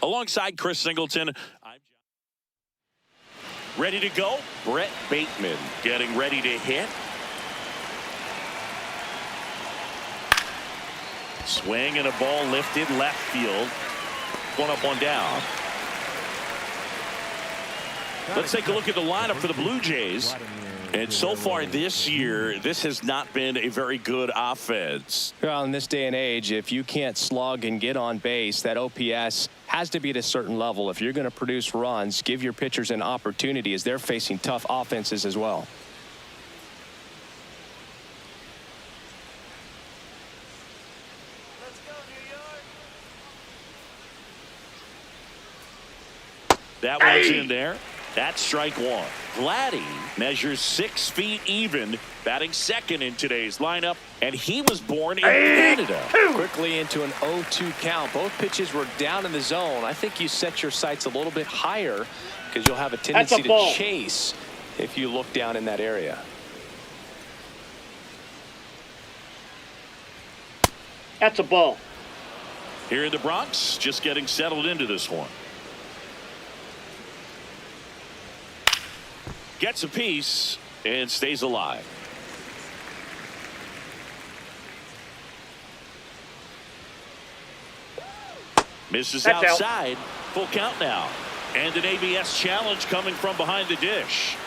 Alongside Chris Singleton, I'm ready to go. Brett Bateman getting ready to hit. Swing and a ball lifted left field. 1 up, 1 down. Let's take a look at the lineup for the Blue Jays. And so far this year, this has not been a very good offense. Well, in this day and age, if you can't slug and get on base, that OPS has to be at a certain level. If you're going to produce runs, give your pitchers an opportunity as they're facing tough offenses as well. Let's go, New York. That one's in there. That's strike one. Vladdy measures 6 feet even, batting second in today's lineup, and he was born in Canada. Quickly into an 0-2 count. Both pitches were down in the zone. I think you set your sights a little bit higher because you'll have a tendency to chase if you look down in that area. That's a ball. Here in the Bronx, just getting settled into this one. Gets a piece and stays alive. Misses That's outside. Full count now. And an ABS challenge coming from behind the dish.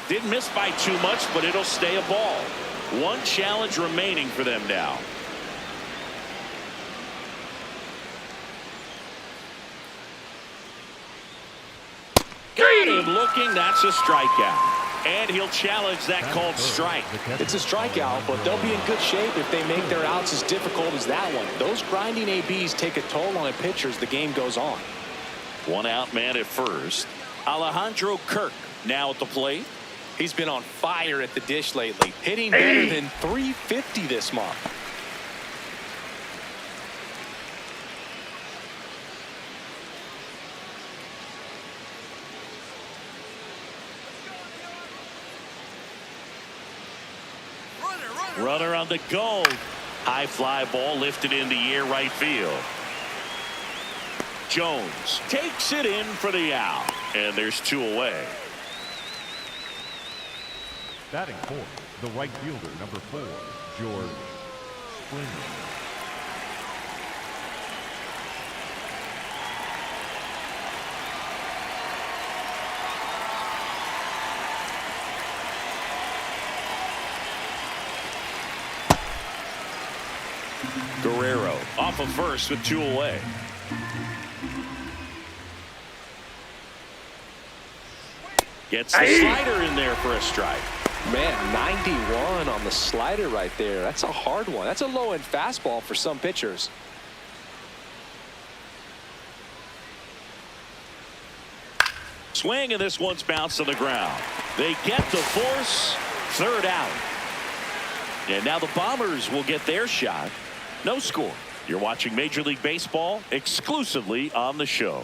Didn't miss by too much, but it'll stay a ball. One challenge remaining for them now. Got him looking. That's a strikeout. And he'll challenge that called strike. It's a strikeout, but they'll be in good shape if they make their outs as difficult as that one. Those grinding ABs take a toll on a pitcher as the game goes on. One out man at first. Alejandro Kirk now at the plate. He's been on fire at the dish lately, hitting better than .350 this month. Runner on the go. High fly ball lifted in the air right field. Jones takes it in for the out. And there's 2 away. Batting fourth, the right fielder, number 4, George Springer. Guerrero off of first with 2 away. Gets the slider in there for a strike. Man, 91 on the slider right there. That's a hard one. That's a low-end fastball for some pitchers. Swing, and this one's bounced on the ground. They get the force. 3rd out. And now the Bombers will get their shot. No score. You're watching Major League Baseball exclusively on the show.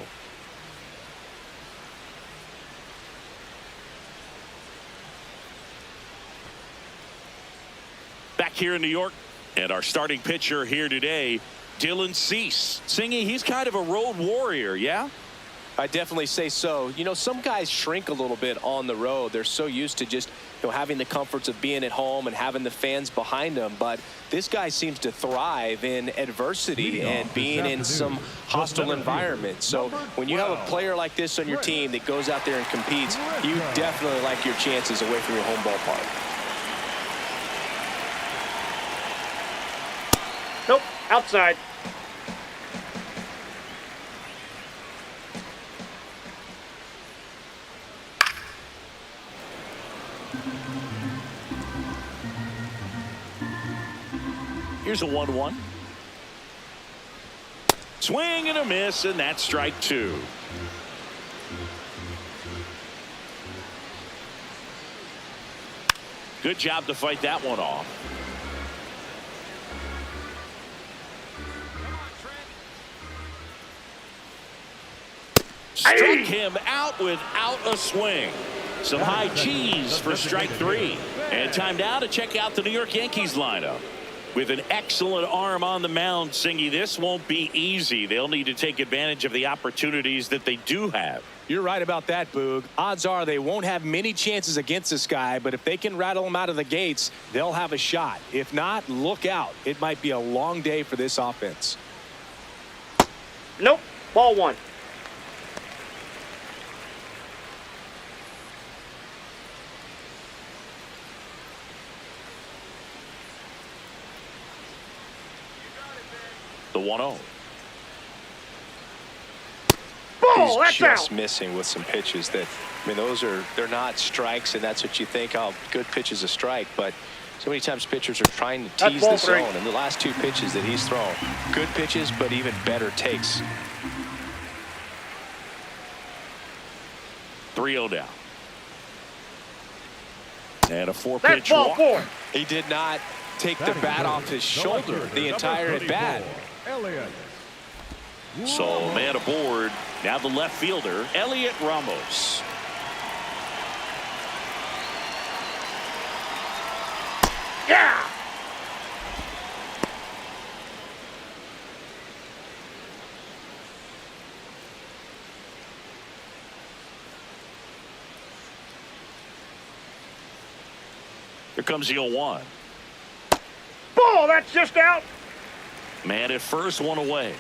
Back here in New York, and our starting pitcher here today, Dylan Cease. Singy, he's kind of a road warrior, yeah? I definitely say so. You know, some guys shrink a little bit on the road. They're so used to just, having the comforts of being at home and having the fans behind them. But this guy seems to thrive in adversity and being in some hostile environment. So when you have a player like this on your team that goes out there and competes, you definitely like your chances away from your home ballpark. Nope, outside. Here's a 1-1. Swing and a miss, and that's strike 2. Good job to fight that one off. Struck him out without a swing. Some high cheese for strike 3. And time now to check out the New York Yankees lineup. With an excellent arm on the mound, Singy, this won't be easy. They'll need to take advantage of the opportunities that they do have. You're right about that, Boog. Odds are they won't have many chances against this guy, but if they can rattle him out of the gates, they'll have a shot. If not, look out. It might be a long day for this offense. Nope, ball 1. The 1-0. Ball, He's that's just out. missing with some pitches that, I mean, they're not strikes, and that's what you think, oh, good pitch is a strike, but so many times pitchers are trying to That's tease ball the three. zone, and the last two pitches that he's thrown, good pitches, but even better takes. 3-0 now. And a That's four-pitch ball walk. 4. He did not take the bat off his shoulder the entire at bat. Elliott. So man aboard. Now the left fielder, Elliott Ramos. Yeah. Here comes the 0-1. Ball, that's just out. Man at first, one away.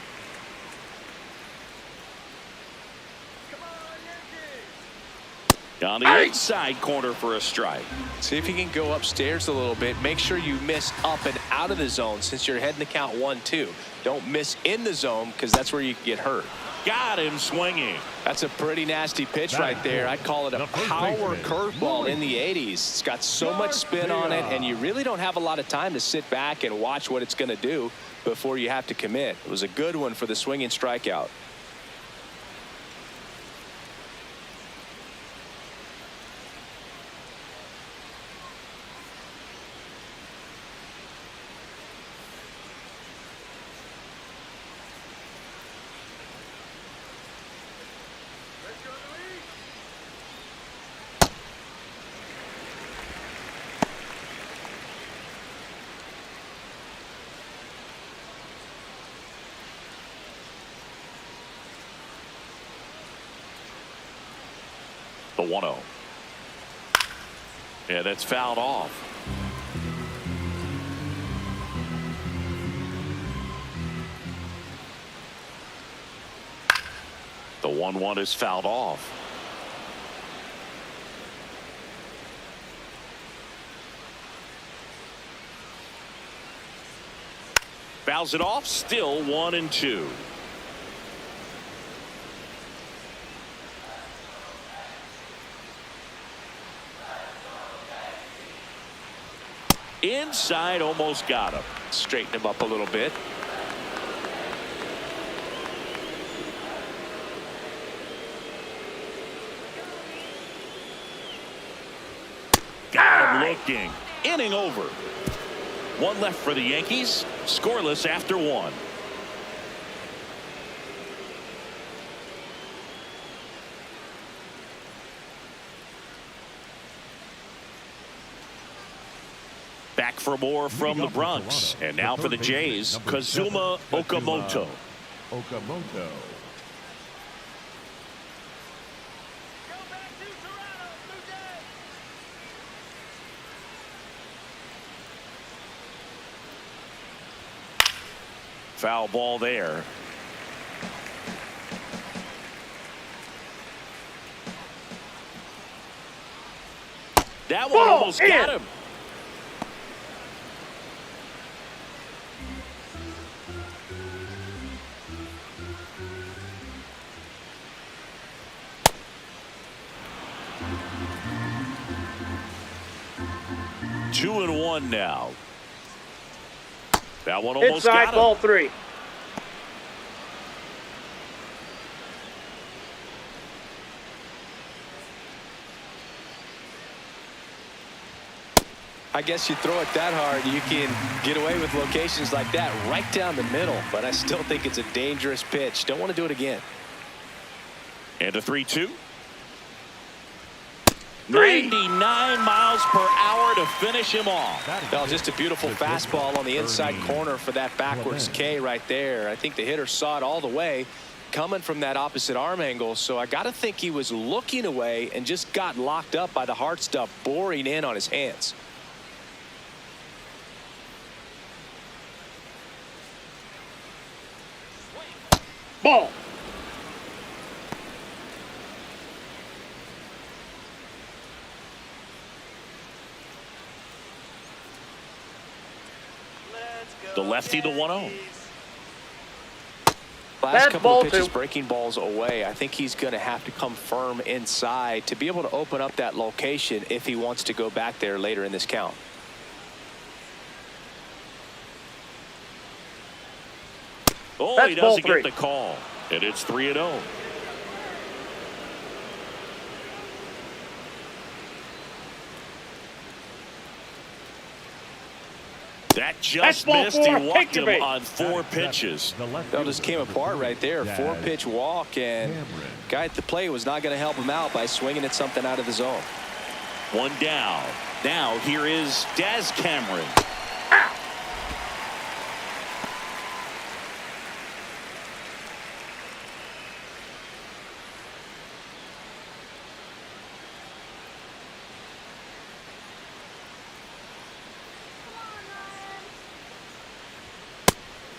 On the inside corner for a strike. See if you can go upstairs a little bit. Make sure you miss up and out of the zone since you're heading to count 1-2. Don't miss in the zone because that's where you get hurt. Got him swinging. That's a pretty nasty pitch right there. I'd call it a power curveball in the 80s. It's got so much spin on it, and you really don't have a lot of time to sit back and watch what it's going to do before you have to commit. It was a good one for the swinging strikeout. The 1-0. Yeah, that's fouled off. The 1-1 is fouled off. Fouls it off. Still 1-2. Inside, almost got him. Straighten him up a little bit. Got him looking. Inning over. One left for the Yankees. Scoreless after one. Back for more from the Bronx. And now for the Jays, Kazuma Okamoto. Okamoto. Foul ball there. That one almost got him. Two and one now. That one almost Inside, got him. ball 3. I guess you throw it that hard, you can get away with locations like that right down the middle, but I still think it's a dangerous pitch. Don't want to do it again. And a 3-2. 99 miles per hour to finish him off. Well, just a beautiful fastball on the inside corner for that backwards K right there. I think the hitter saw it all the way coming from that opposite arm angle, so I got to think he was looking away and just got locked up by the hard stuff boring in on his hands. Ball. The lefty, the 1-0. Last couple ball of pitches two. breaking balls away. I think he's going to have to come firm inside to be able to open up that location if he wants to go back there later in this count. Oh, That's he ball doesn't three. get the call. And it's 3-0. That just ball missed. four. He walked Take the him bait. on 4 pitches. The left That just came fielder, apart number right there. 4-pitch walk, and Cameron. guy at the plate was not going to help him out by swinging at something out of the zone. 1 down. Now here is Daz Cameron.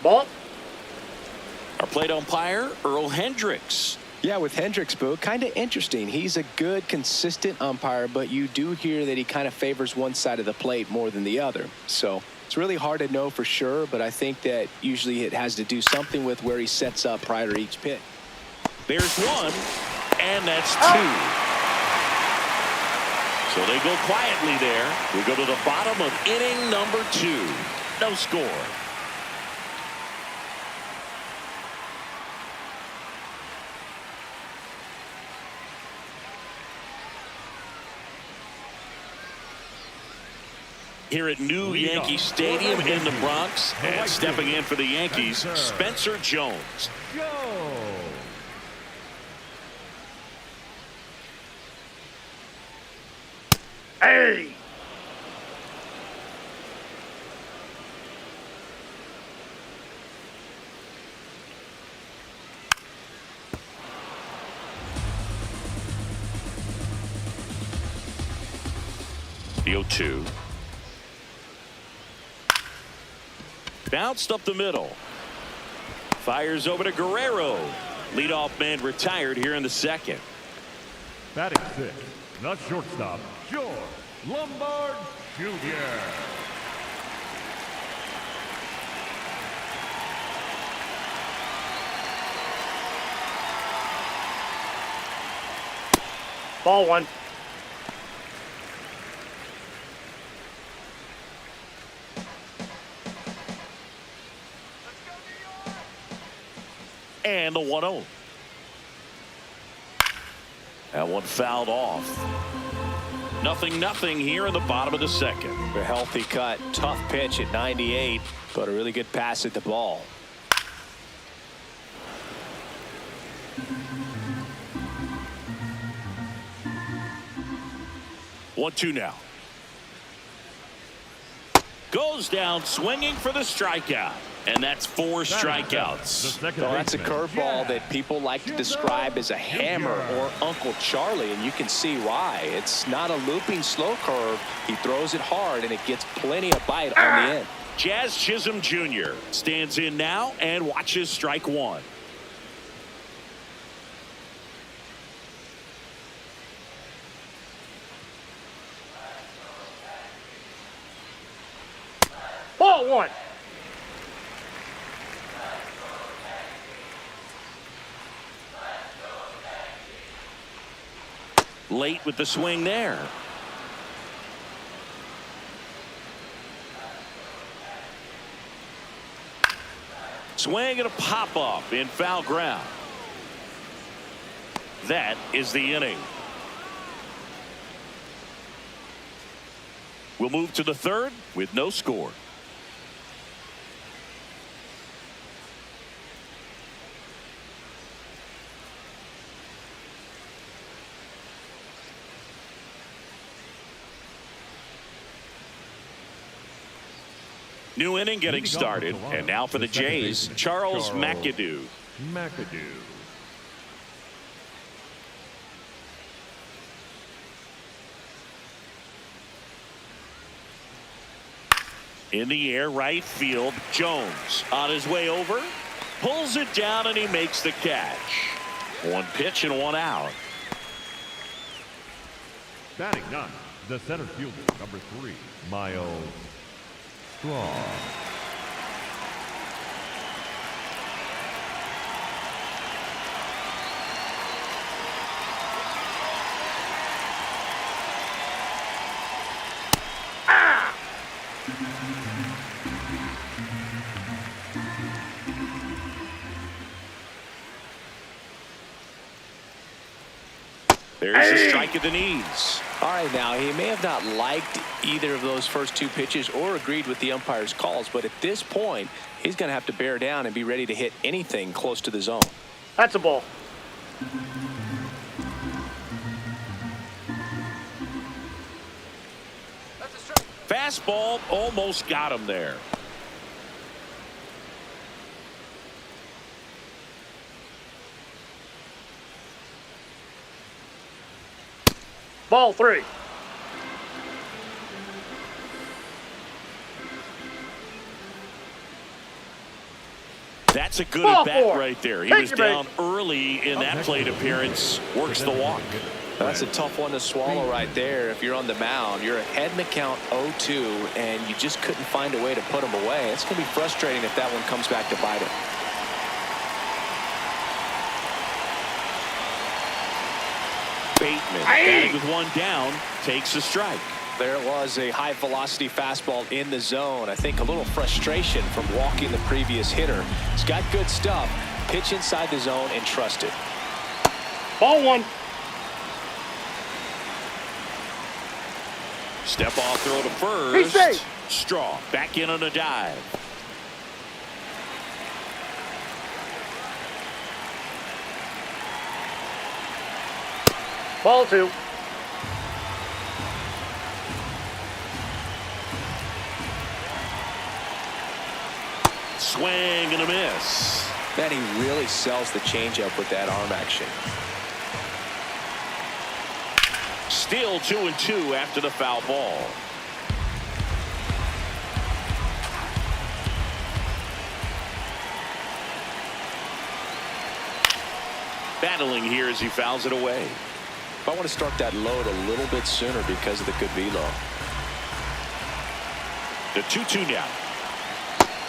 Ball. Our plate umpire, Earl Hendricks. Yeah, with Hendricks, Boo, kind of interesting. He's a good, consistent umpire, but you do hear that he kind of favors one side of the plate more than the other. So it's really hard to know for sure, but I think that usually it has to do something with where he sets up prior to each pitch. There's 1, and that's 2. So they go quietly there. We go to the bottom of inning number 2. No score. Here at New Yankee Stadium in the Bronx, and stepping in for the Yankees, Spencer Jones. Go. Hey. The 0-2. Bounced up the middle. Fires over to Guerrero. Leadoff man retired here in the 2nd. Batting 6, the shortstop, George Lombard Jr. Ball 1. And the 1-0. That one fouled off. 0-0 here in the bottom of the 2nd. A healthy cut, tough pitch at 98, but a really good pass at the ball. One, 2 now. Goes down swinging for the strikeout. And that's 4 strikeouts. Well, that's a curveball that people like to describe as a hammer or Uncle Charlie, and you can see why. It's not a looping slow curve. He throws it hard, and it gets plenty of bite on the end. Jazz Chisholm Jr. stands in now and watches strike 1. Ball 1. Late with the swing there. Swing and a pop-up in foul ground. That is the inning. We'll move to the 3rd with no score. New inning getting started, and now for the Jays, Charles McAdoo. In the air, right field, Jones on his way over, pulls it down, and he makes the catch. 1 pitch and 1 out. Batting 9, the center fielder, number 3, Miles Straw. There's a strike at the knees. All right, now, he may have not liked either of those first two pitches or agreed with the umpire's calls, but at this point, he's going to have to bear down and be ready to hit anything close to the zone. That's a ball. That's a strike. Fastball almost got him there. Ball 3. That's a good Ball at-bat 4. right there. He Take was your down early in that plate appearance. Works the walk. That's a tough one to swallow right there. If you're on the mound, you're ahead in the count 0-2, and you just couldn't find a way to put him away. It's going to be frustrating if that one comes back to bite him. Bateman, batting with one down, takes a strike. There was a high-velocity fastball in the zone. I think a little frustration from walking the previous hitter. He's got good stuff. Pitch inside the zone and trust it. Ball 1. Step off throw to He's first. safe. Straw back in on a dive. Ball 2. Swing and a miss. Man, he really sells the changeup with that arm action. Still 2-2 after the foul ball. Battling here as he fouls it away. I want to start that load a little bit sooner because of the good velo. The 2-2 now.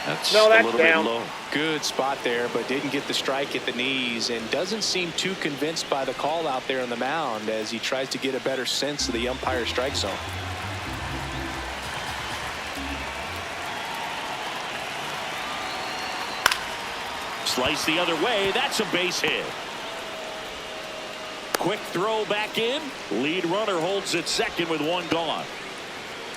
That's No, a that's little down. bit low. Good spot there, but didn't get the strike at the knees and doesn't seem too convinced by the call out there on the mound as he tries to get a better sense of the umpire strike zone. Slice the other way. That's a base hit. Quick throw back in. Lead runner holds at second with one gone.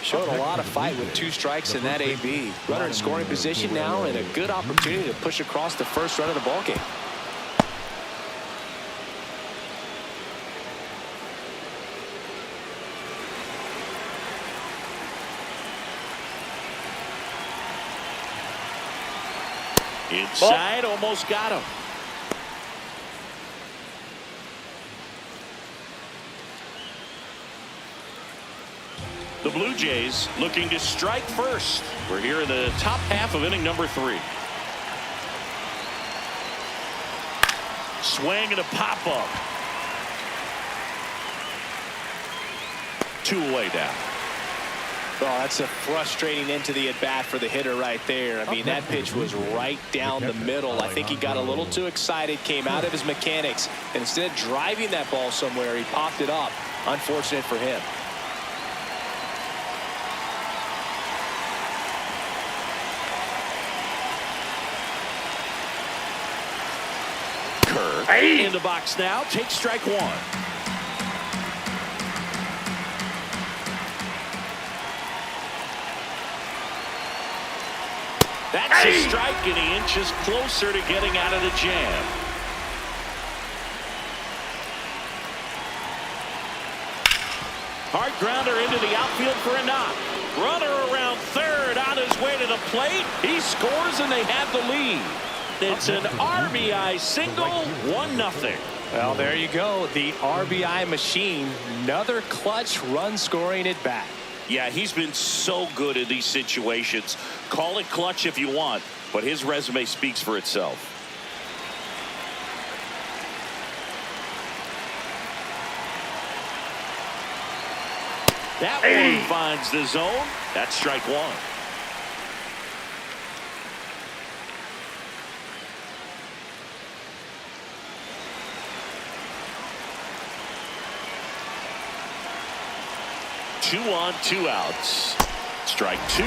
Showed a lot of fight with 2 strikes in that AB. Runner in scoring position now and a good opportunity to push across the first run of the ballgame. Inside, almost got him. The Blue Jays looking to strike first. We're here in the top half of inning number 3. Swing and a pop-up. 2 away down. Oh, that's a frustrating end to the at-bat for the hitter right there. I mean, that pitch was right down the middle. I think he got a little too excited, came out of his mechanics, and instead of driving that ball somewhere, he popped it up. Unfortunate for him. In the box now, takes strike 1. That's a strike, and he inches closer to getting out of the jam. Hard grounder into the outfield for a knock. Runner around third on his way to the plate. He scores, and they have the lead. It's an RBI single, 1-0. Well, there you go. The RBI machine. Another clutch run scoring at bat. Yeah, he's been so good in these situations. Call it clutch if you want, but his resume speaks for itself. That one finds the zone. That's strike 1. Two on, 2 outs. Strike two.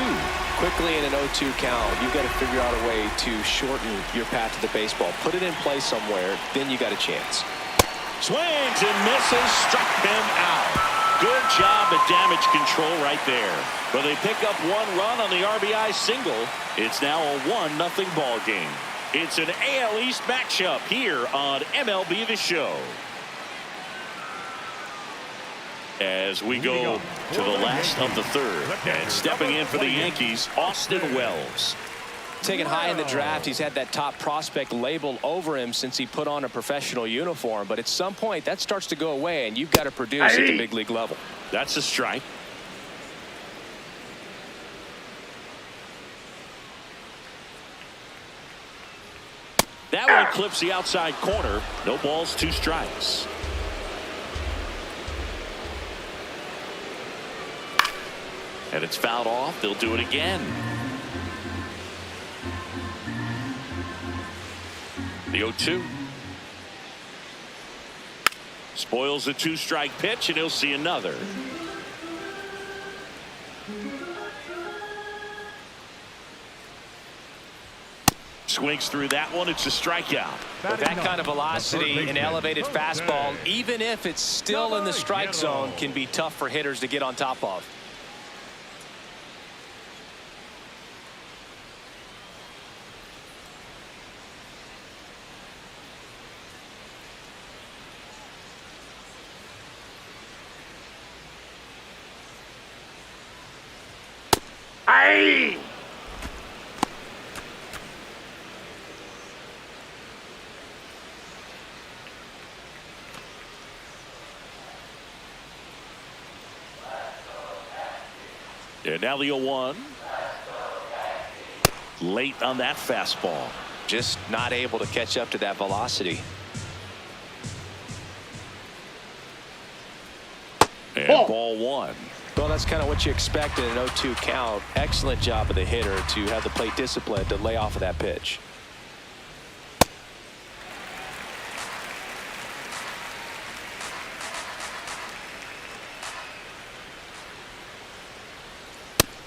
Quickly in an 0-2 count, you've got to figure out a way to shorten your path to the baseball. Put it in play somewhere, then you got a chance. Swings and misses, struck him out. Good job at damage control right there. But they pick up one run on the RBI single. It's now a 1-0 ball game. It's an AL East matchup here on MLB The Show. As we go to the last of the third, and stepping in for the Yankees, Austin Wells. Taken high in the draft, he's had that top prospect label over him since he put on a professional uniform. But at some point, that starts to go away, and you've got to produce at the big league level. That's a strike. That one clips the outside corner. No balls, 2 strikes. And it's fouled off. They'll do it again. The 0-2. Spoils a 2-strike pitch, and he'll see another. Swings through that one. It's a strikeout. With that kind of velocity, an elevated fastball, even if it's still in the strike zone, can be tough for hitters to get on top of. Aye! And now the 0-1. Late on that fastball. Just not able to catch up to that velocity. And Ball. ball 1. Well, that's kind of what you expect in an 0-2 count. Excellent job of the hitter to have the plate discipline to lay off of that pitch.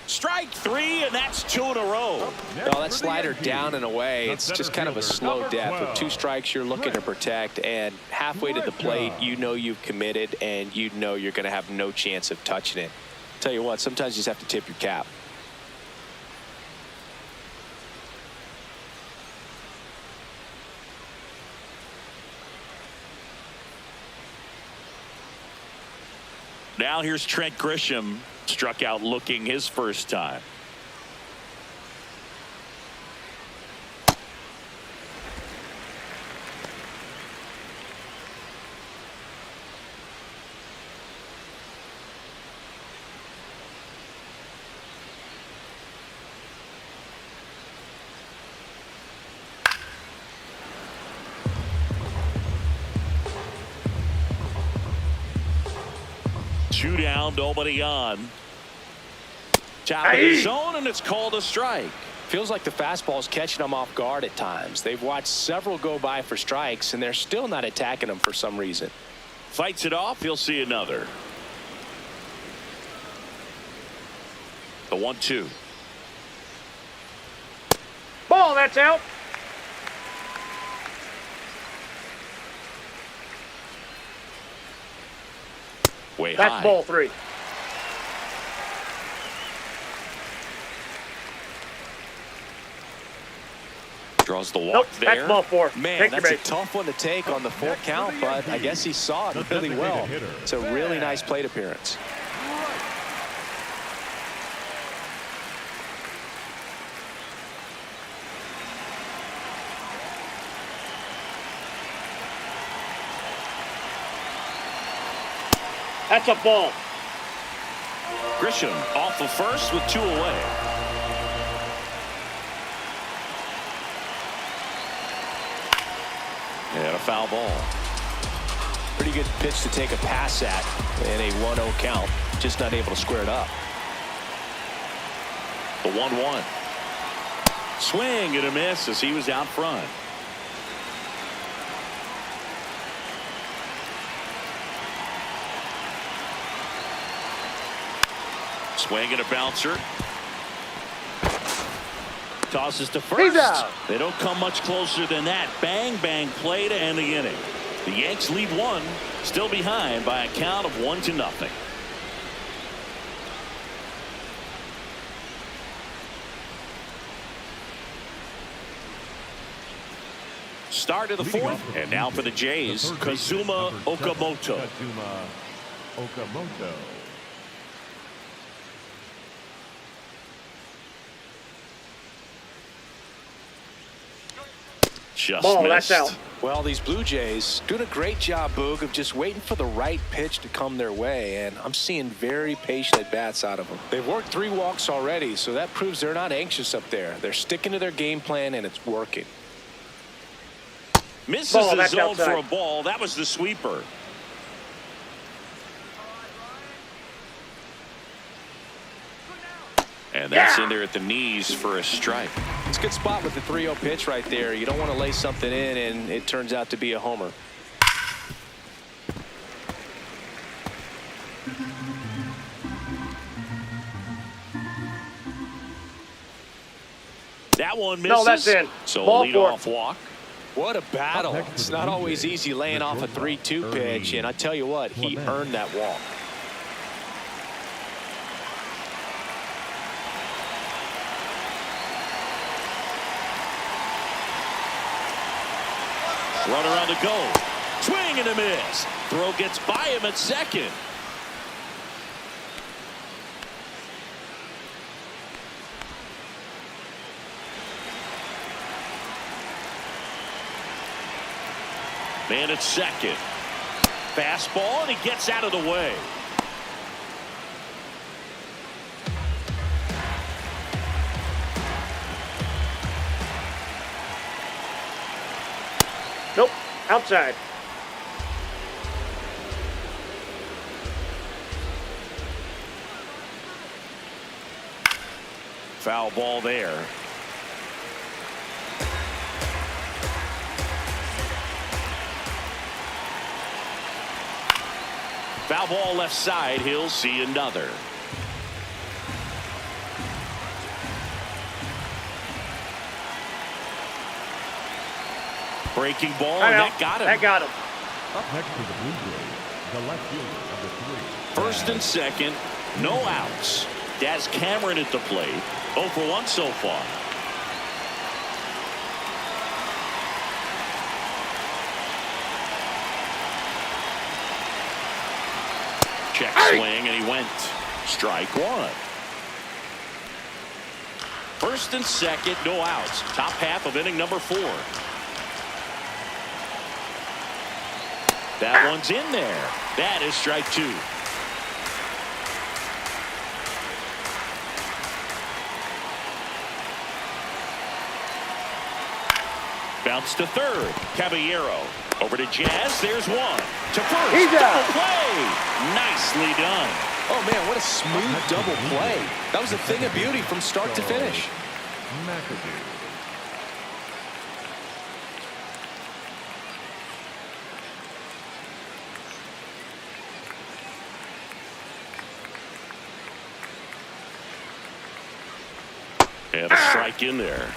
Strike 3, and that's 2 in a row. Well, that slider down and away, it's just kind of a slow death. With 2 strikes, you're looking to protect, and halfway to the plate, you know you've committed, and you know you're going to have no chance of touching it. Tell you what, sometimes you just have to tip your cap. Now here's Trent Grisham. Struck out looking his first time. Two down, nobody on. Top of the zone, and it's called a strike. Feels like the fastball's catching them off guard at times. They've watched several go by for strikes, and they're still not attacking them for some reason. Fights it off. He'll see another. The 1-2. Ball, that's out. Way high. That's ball 3. Draws the walk Nope, there. that's ball 4. Man, Take your that's a base. tough one to take on the 4 count, but I guess he saw it really well. It's a really nice plate appearance. That's a ball. Grisham off the first with 2 away. And a foul ball. Pretty good pitch to take a pass at in a 1-0 count. Just not able to square it up. The 1-1. Swing and a miss as he was out front. Swing and a bouncer. Tosses to He's first. out. They don't come much closer than that. Bang, bang play to end the inning. The Yanks lead one, still behind by a count of 1-0. Start of the fourth, and now for the Jays, Kazuma Okamoto. Kazuma Okamoto. Just Ball, missed. that's out. Well, these Blue Jays doing a great job, Boog, of just waiting for the right pitch to come their way, and I'm seeing very patient at-bats out of them. They've worked 3 walks already, so that proves they're not anxious up there. They're sticking to their game plan, and it's working. Misses Ball, the that's zone outside. for a ball. That was the sweeper. And that's in there at the knees for a strike. It's a good spot with the 3-0 pitch right there. You don't want to lay something in, and it turns out to be a homer. That one misses. No, that's in. So Ball leadoff walk. What a battle. Up next It's for the not Blue always Jays, easy laying off a 3-2 pitch, and I tell you what, he Clement. earned that walk. Runner on the go. Swing and a miss. Throw gets by him at second. Man at second. Fastball, and he gets out of the way. Nope. Outside. Foul ball there. Foul ball left side. He'll see another. Breaking ball, and that got him. That got him. Up next for the Blue Jays, the left fielder, number 3. First and second, no outs. Daz Cameron at the plate. 0 for 1 so far. Check swing, and he went. Strike one. First and second, no outs. Top half of inning number 4. That one's in there. That is strike 2. Bounce to third. Caballero over to Jazz. There's one. To first. He's out. Double play. Nicely done. Oh, man, what a smooth double play. That was a thing of beauty from start to finish. McAdoo. And a strike in there.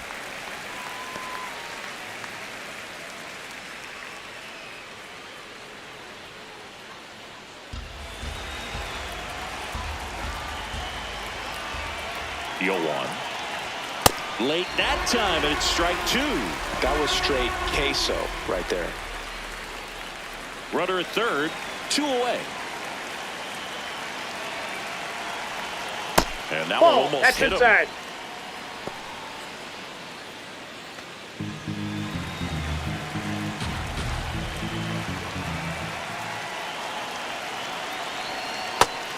The 0-1. Late that time, and it's strike 2. That was straight queso right there. Runner at third, 2 away. And that one Ball. almost That's hit him. inside.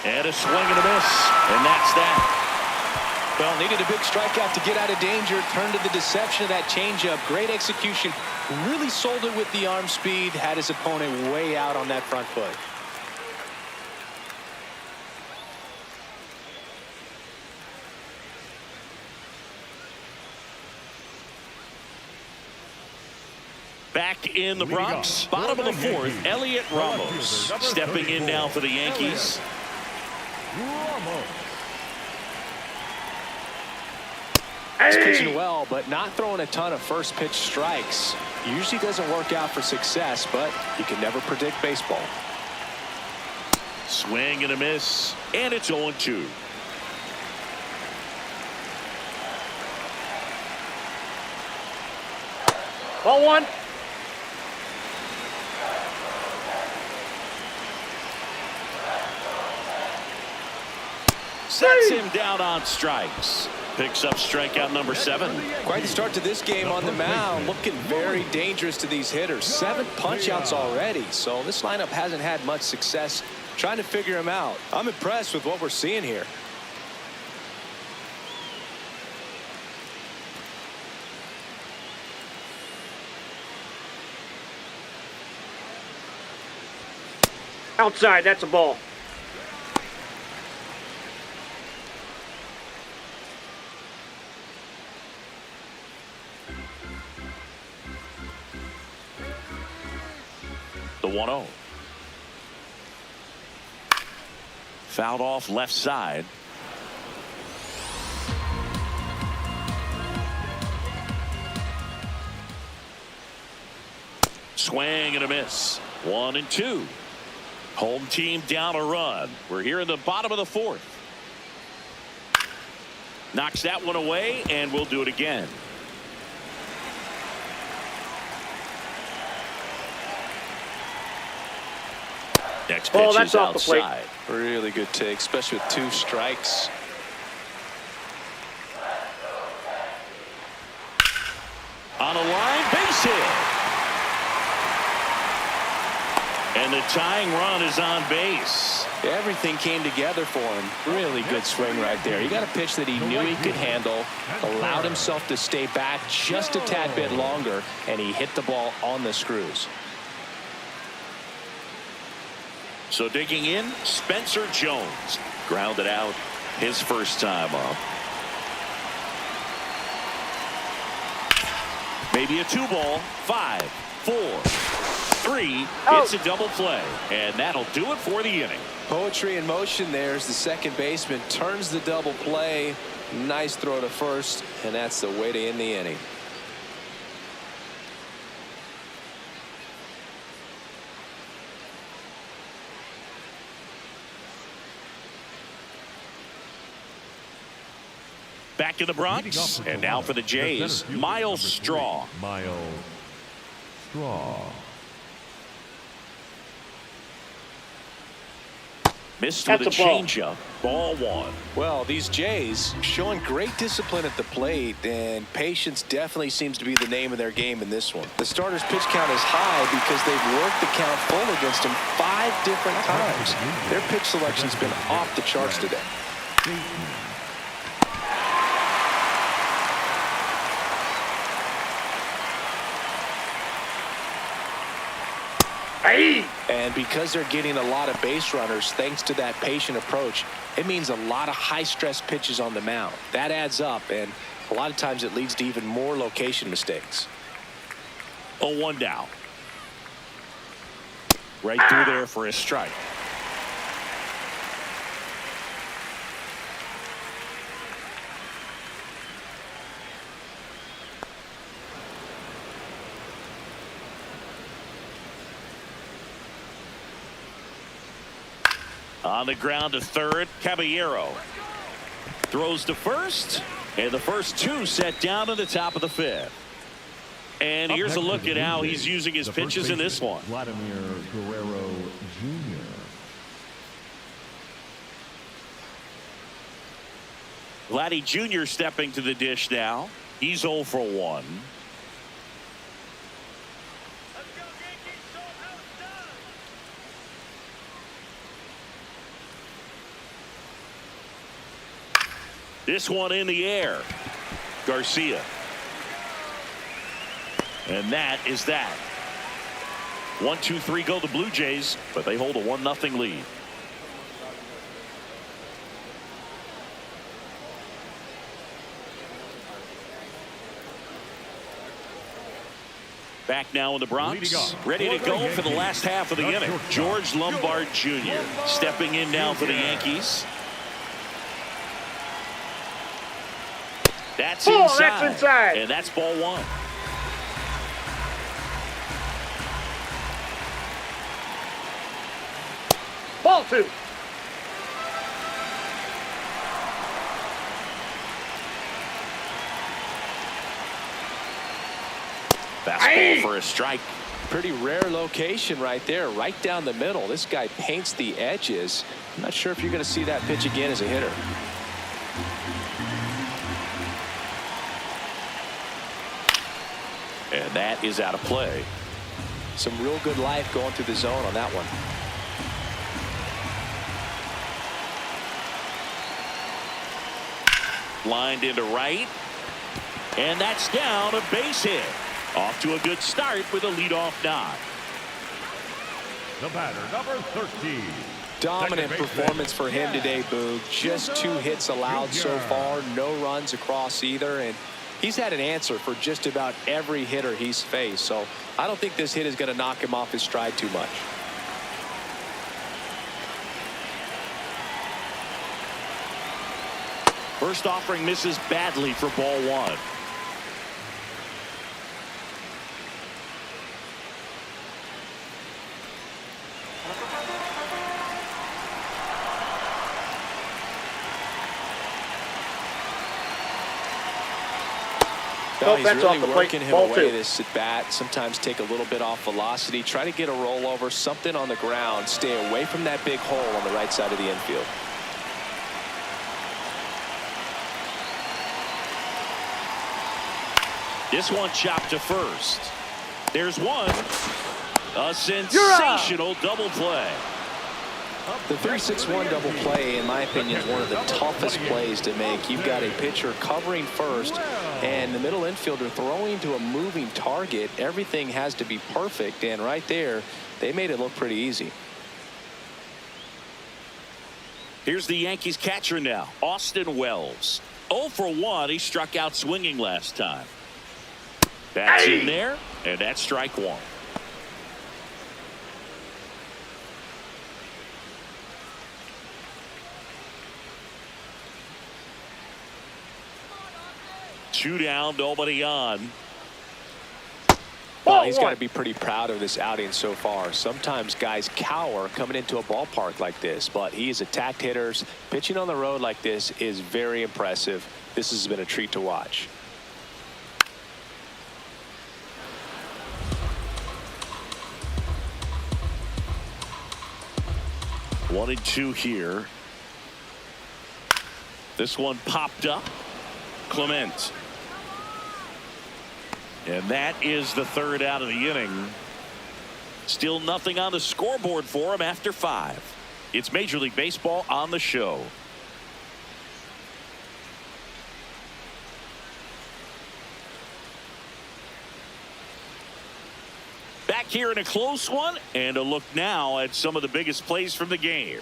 And a swing and a miss. And that's that. Well, needed a big strikeout to get out of danger. Turned to the deception of that changeup. Great execution. Really sold it with the arm speed. Had his opponent way out on that front foot. Back in the Bronx, bottom of the fourth, Elliot Ramos stepping in now for the Yankees. Ramos. He's pitching well, but not throwing a ton of first pitch strikes. Usually doesn't work out for success, but you can never predict baseball. Swing and a miss, and it's 0-2. Ball one. Sets him down on strikes. Picks up strikeout number 7. Quite the start to this game on the mound. Looking very dangerous to these hitters. 7 punch-outs already. So this lineup hasn't had much success trying to figure him out. I'm impressed with what we're seeing here. Outside, that's a ball. The 1-0. Fouled off left side. Swing and a miss. 1-2. Home team down a run. We're here in the bottom of the 4th. Knocks that one away, and we'll do it again. Next pitch that's is off the plate. outside. Really good take, especially with 2 strikes. On a line, base hit. And the tying run is on base. Everything came together for him. Really good swing right there. He got a pitch that he knew he could handle, allowed himself to stay back just a tad bit longer, and he hit the ball on the screws. So digging in, Spencer Jones. Grounded out his first time up. Maybe a 2-ball. 5, 4, 3. It's a double play. And that'll do it for the inning. Poetry in motion there as the second baseman turns the double play. Nice throw to first, and that's the way to end the inning. Back in the Bronx, and now for the Jays, Miles Straw. Miles Straw. Missed with a That's a ball. changeup. Ball 1. Well, these Jays showing great discipline at the plate, and patience definitely seems to be the name of their game in this one. The starter's pitch count is high because they've worked the count full against him 5 different times. Their pitch selection's been off the charts today. And because they're getting a lot of base runners thanks to that patient approach, it means a lot of high-stress pitches on the mound. That adds up, and a lot of times it leads to even more location mistakes. 0-1 down. Right through there for a strike. On the ground to third, Caballero throws to first, and the first 2 set down in the top of the 5th. And here's a look at how he's using his pitches in this one. Vladimir Guerrero Jr. Vladdy Jr. stepping to the dish now. He's 0 for 1. This one in the air. Garcia. And that is that. 1, 2, 3 go the Blue Jays, but they hold a 1-0 lead. Back now in the Bronx, ready to go for the last half of the inning. George Lombard Jr. stepping in now for the Yankees. That That's Oh, inside. that's inside. And that's ball one. Ball two. Fastball for a strike. Pretty rare location right there, right down the middle. This guy paints the edges. I'm not sure if you're going to see that pitch again as a hitter. And that is out of play. Some real good life going through the zone on that one. Lined into right. And that's down, a base hit. Off to a good start with a leadoff knock. The batter, number 13. Dominant Second baseman, performance for him today, Boog. Just 2 hits allowed so far, no runs across either, and he's had an answer for just about every hitter he's faced. So I don't think this hit is going to knock him off his stride too much. First offering misses badly for ball one. Well, he's that's really off the plate. working him Ball away two. this at bat. Sometimes take a little bit off velocity. Try to get a rollover, something on the ground. Stay away from that big hole on the right side of the infield. This one chopped to first. There's one. A sensational double play. The 3-6-1 double play, in my opinion, is one of the toughest plays to make. You've got a pitcher covering first and the middle infielder throwing to a moving target. Everything has to be perfect, and right there, they made it look pretty easy. Here's the Yankees catcher now, Austin Wells. 0 for 1. He struck out swinging last time. That's in there, and that's strike one. Two down, nobody on. Well, he's got to be pretty proud of this outing so far. Sometimes guys cower coming into a ballpark like this, but he's attacked hitters. Pitching on the road like this is very impressive. This has been a treat to watch. One and two here. This one popped up. Clement. And that is the third out of the inning. Still nothing on the scoreboard for him after 5. It's Major League Baseball on the show. Back here in a close one, and a look now at some of the biggest plays from the game.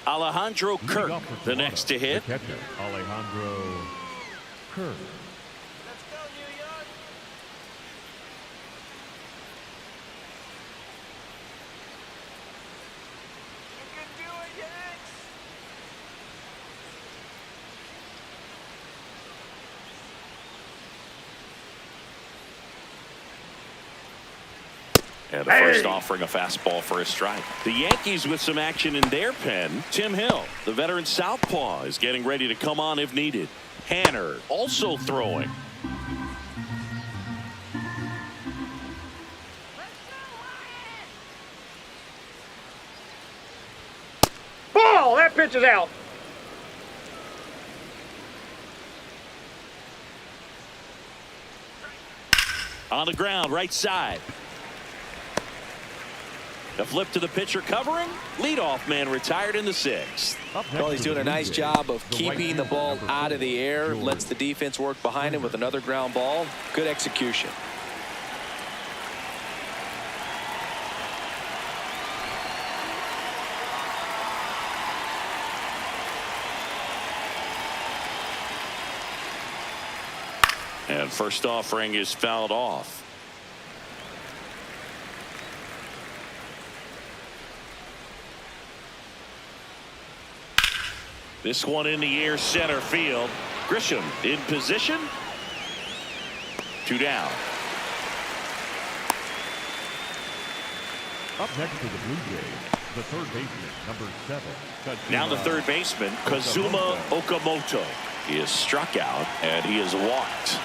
Alejandro Kirk, the next to hit. The catcher, Alejandro Kirk. Let's go, New York. You can do it, Yanks. And the first offering a fastball for a strike. The Yankees with some action in their pen. Tim Hill, the veteran southpaw, is getting ready to come on if needed. Hanner also throwing. Ball! That pitch is out. On the ground, right side. The flip to the pitcher covering. Leadoff man retired in the 6th. Well, he's doing a nice job of keeping the ball out of the air. Lets the defense work behind him with another ground ball. Good execution. And first offering is fouled off. This one in the air, center field. Grisham in position. 2 down. Up next to the Blue Jays, the third baseman, number 7. Now the third baseman, Kazuma Okamoto. He is struck out and he is walked.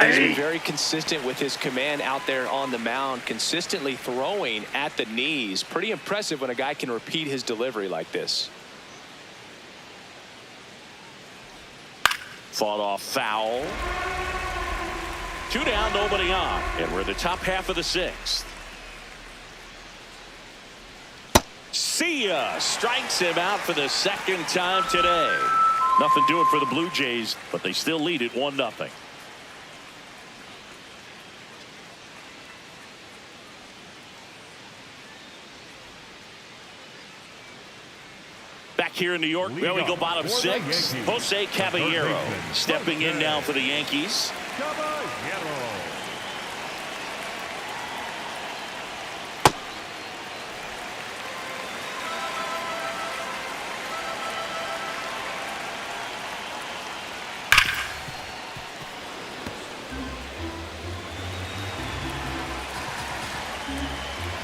He's been very consistent with his command out there on the mound, consistently throwing at the knees. Pretty impressive when a guy can repeat his delivery like this. Fought off foul. 2 down, nobody on. And we're in the top half of the 6th. See ya! Strikes him out for the second time today. Nothing doing for the Blue Jays, but they still lead it 1-0. Back here in New York, we go bottom 6. Jose Caballero stepping in now for the Yankees. Caballero.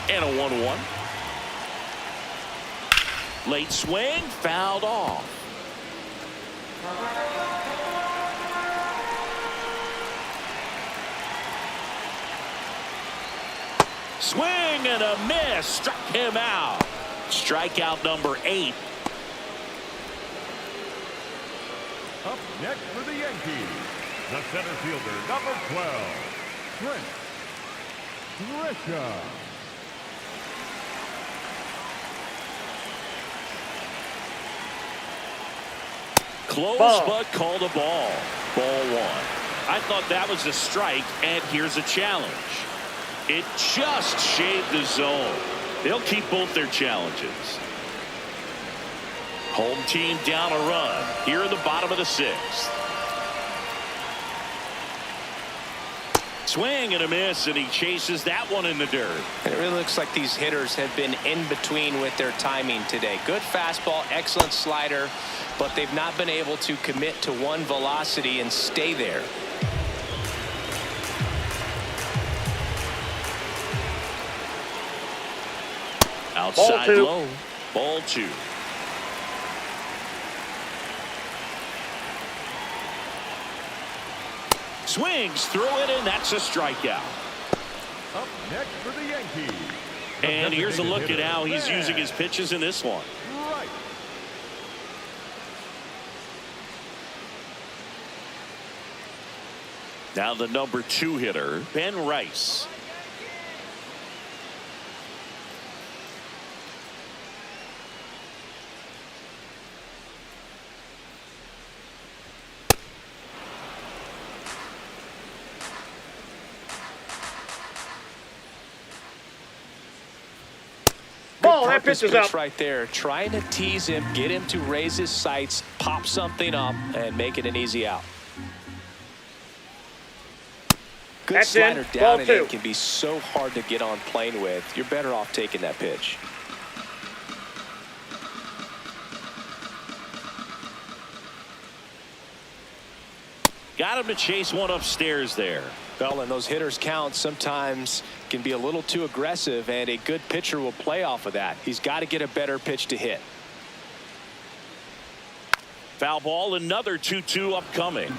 And a 1-1. Late swing, fouled off. Swing and a miss, struck him out. Strikeout number 8. Up next for the Yankees, the center fielder, number 12, Trent Grisham. Close, but called a ball. Ball 1. I thought that was a strike, and here's a challenge. It just shaved the zone. They'll keep both their challenges. Home team down a run here in the bottom of the 6th. Swing and a miss, and he chases that one in the dirt. And it really looks like these hitters have been in between with their timing today. Good fastball, excellent slider, but they've not been able to commit to one velocity and stay there. Outside low. Ball 2. Swings through it, and that's a strikeout. Up next for the Yankees. And here's a look at how he's using his pitches in this one. Right. Now the number 2 hitter, Ben Rice. Ball, that pitch is Pitch up. right there, trying to tease him, get him to raise his sights, pop something up, and make it an easy out. Good That's slider in. down Ball and 2. in can be so hard to get on plane with. You're better off taking that pitch. Got him to chase one upstairs there. Well, and those hitters count sometimes can be a little too aggressive, and a good pitcher will play off of that. He's got to get a better pitch to hit. Foul ball, another 2-2 upcoming.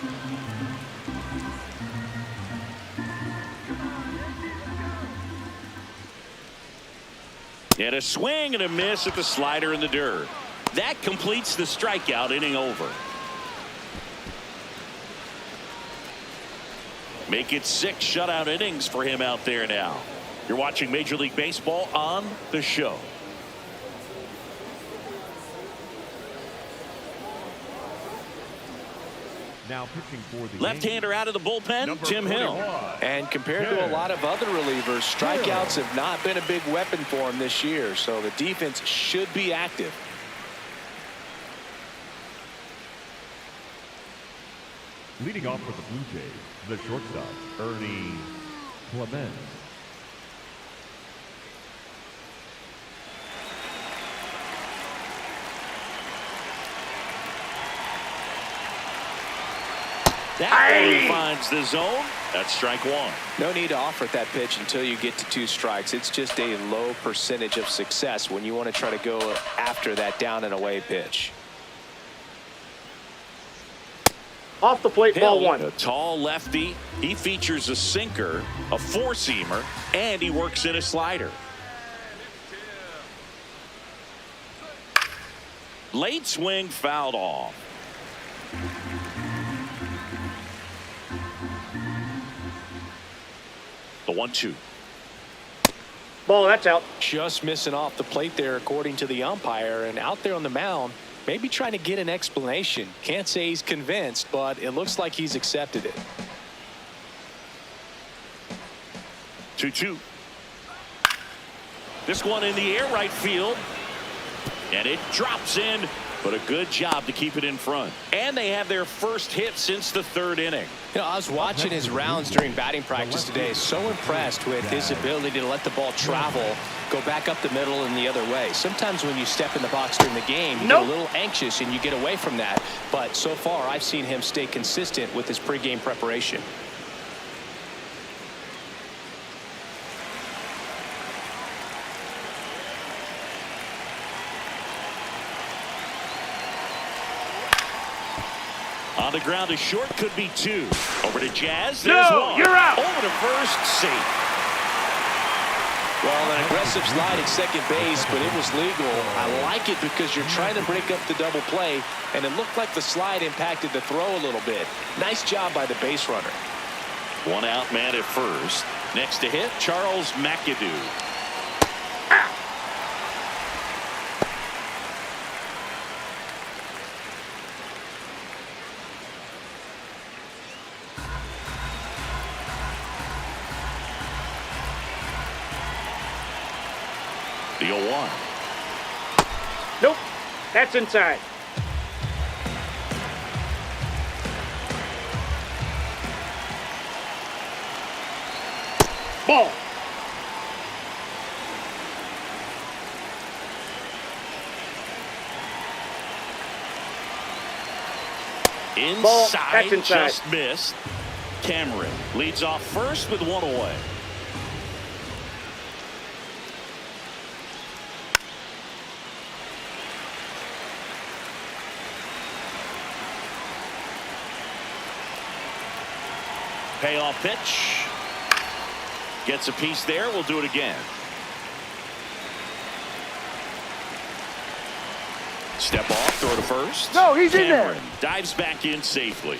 And a swing and a miss at the slider in the dirt. That completes the strikeout inning over. Make it 6 shutout innings for him out there now. You're watching Major League Baseball on The Show. Now pitching for the Left-hander out of the bullpen, Number Tim Hill. 41. And compared to a lot of other relievers, strikeouts have not been a big weapon for him this year, so the defense should be active. Leading off for the Blue Jays, the shortstop, Ernie Clement. That one finds the zone. That's strike one. No need to offer that pitch until you get to 2 strikes. It's just a low percentage of success when you want to try to go after that down and away pitch. Off the plate, ball Hill, 1. a tall lefty. He features a sinker, a four-seamer, and he works in a slider. Late swing fouled off. The 1-2. Ball, that's out. Just missing off the plate there, according to the umpire, and out there on the mound, maybe trying to get an explanation. Can't say he's convinced, but it looks like he's accepted it. 2-2. This one in the air, right field. And it drops in, but a good job to keep it in front. And they have their first hit since the 3rd inning. You know, I was watching his rounds during batting practice today. So impressed with his ability to let the ball travel, go back up the middle and the other way. Sometimes when you step in the box during the game, you get a little anxious and you get away from that. But so far, I've seen him stay consistent with his pregame preparation. On the ground, a short, could be 2. Over to Jazz. There's No, one. you're out. Over to first, safe. Well, an aggressive slide at second base, but it was legal. I like it because you're trying to break up the double play, and it looked like the slide impacted the throw a little bit. Nice job by the base runner. 1 out, man at first. Next to hit, Charles McAdoo. The 0-1. Nope. That's inside. Ball. Inside, That's inside. just missed. Cameron leads off first with 1 away. Payoff pitch. Gets a piece there. We'll do it again. Step off, throw to first. No, he's in there. Cameron dives back in safely.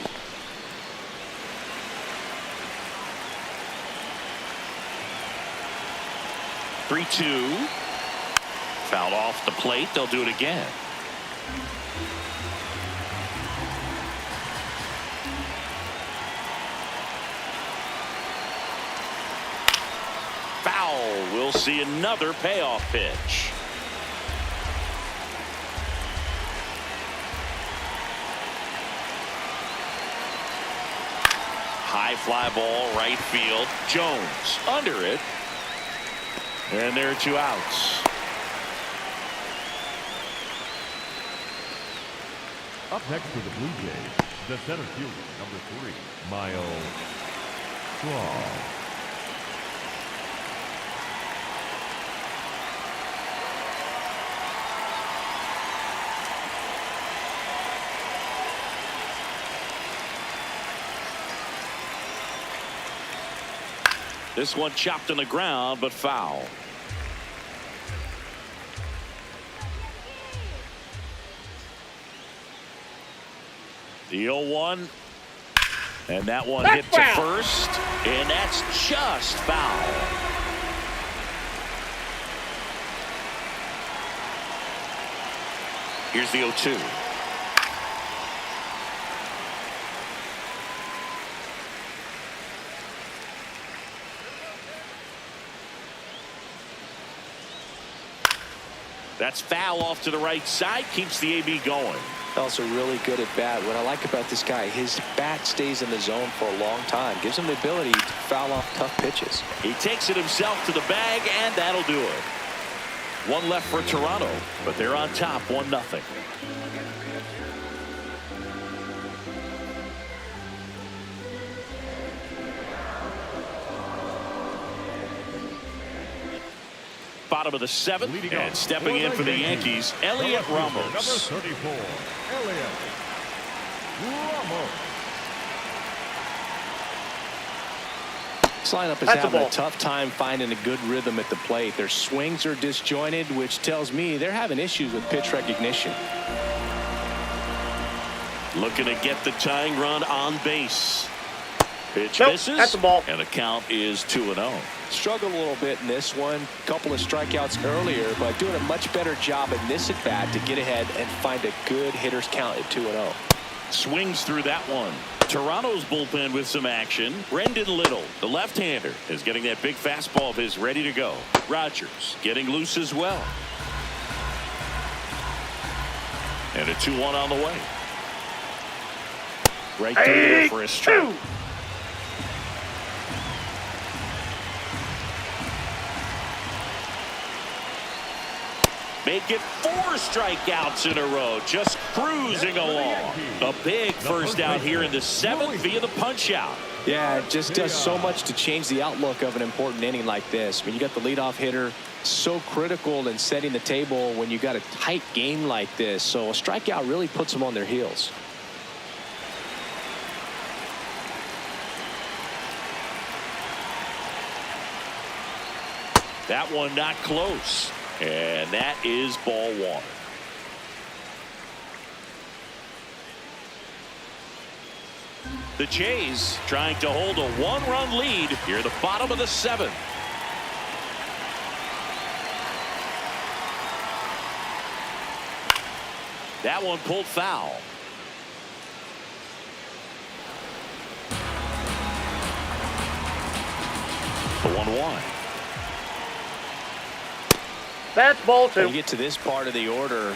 Three-two. Fouled off the plate. They'll do it again. Foul. We'll see another payoff pitch. High fly ball, right field. Jones under it. And there are 2 outs. Up next for the Blue Jays, the center fielder, number 3, Miles Straw. This one chopped on the ground, but foul. The 0-1. And that one hit to first. And that's just foul. Here's the 0-2. That's foul off to the right side. Keeps the AB going. Also really good at bat. What I like about this guy, his bat stays in the zone for a long time. Gives him the ability to foul off tough pitches. He takes it himself to the bag, and that'll do it. One left for Toronto, but they're on top 1-0. Bottom of the 7th, and stepping in for the Yankees, Elliot Ramos. Number 34, Elliot Ramos. This lineup is having a tough time finding a good rhythm at the plate. Their swings are disjointed, which tells me they're having issues with pitch recognition. Looking to get the tying run on base. Pitch Nope, misses, that's a ball. and the count is 2-0. Struggled a little bit in this one. Couple of strikeouts earlier, but doing a much better job in this at bat to get ahead and find a good hitter's count at 2-0. Swings through that one. Toronto's bullpen with some action. Brendan Little, the left-hander, is getting that big fastball of his ready to go. Rogers getting loose as well. And a 2-1 on the way. Right there for a strike. Make it 4 strikeouts in a row, just cruising along. A big first out here in the 7th via the punch out. Yeah, it just does so much to change the outlook of an important inning like this. I mean, you got the leadoff hitter, so critical in setting the table when you got a tight game like this. So a strikeout really puts them on their heels. That one not close. And that is ball 1. The Jays trying to hold a 1-run lead here at the bottom of the 7th. That one pulled foul. The 1-1. That's ball 2. When you get to this part of the order,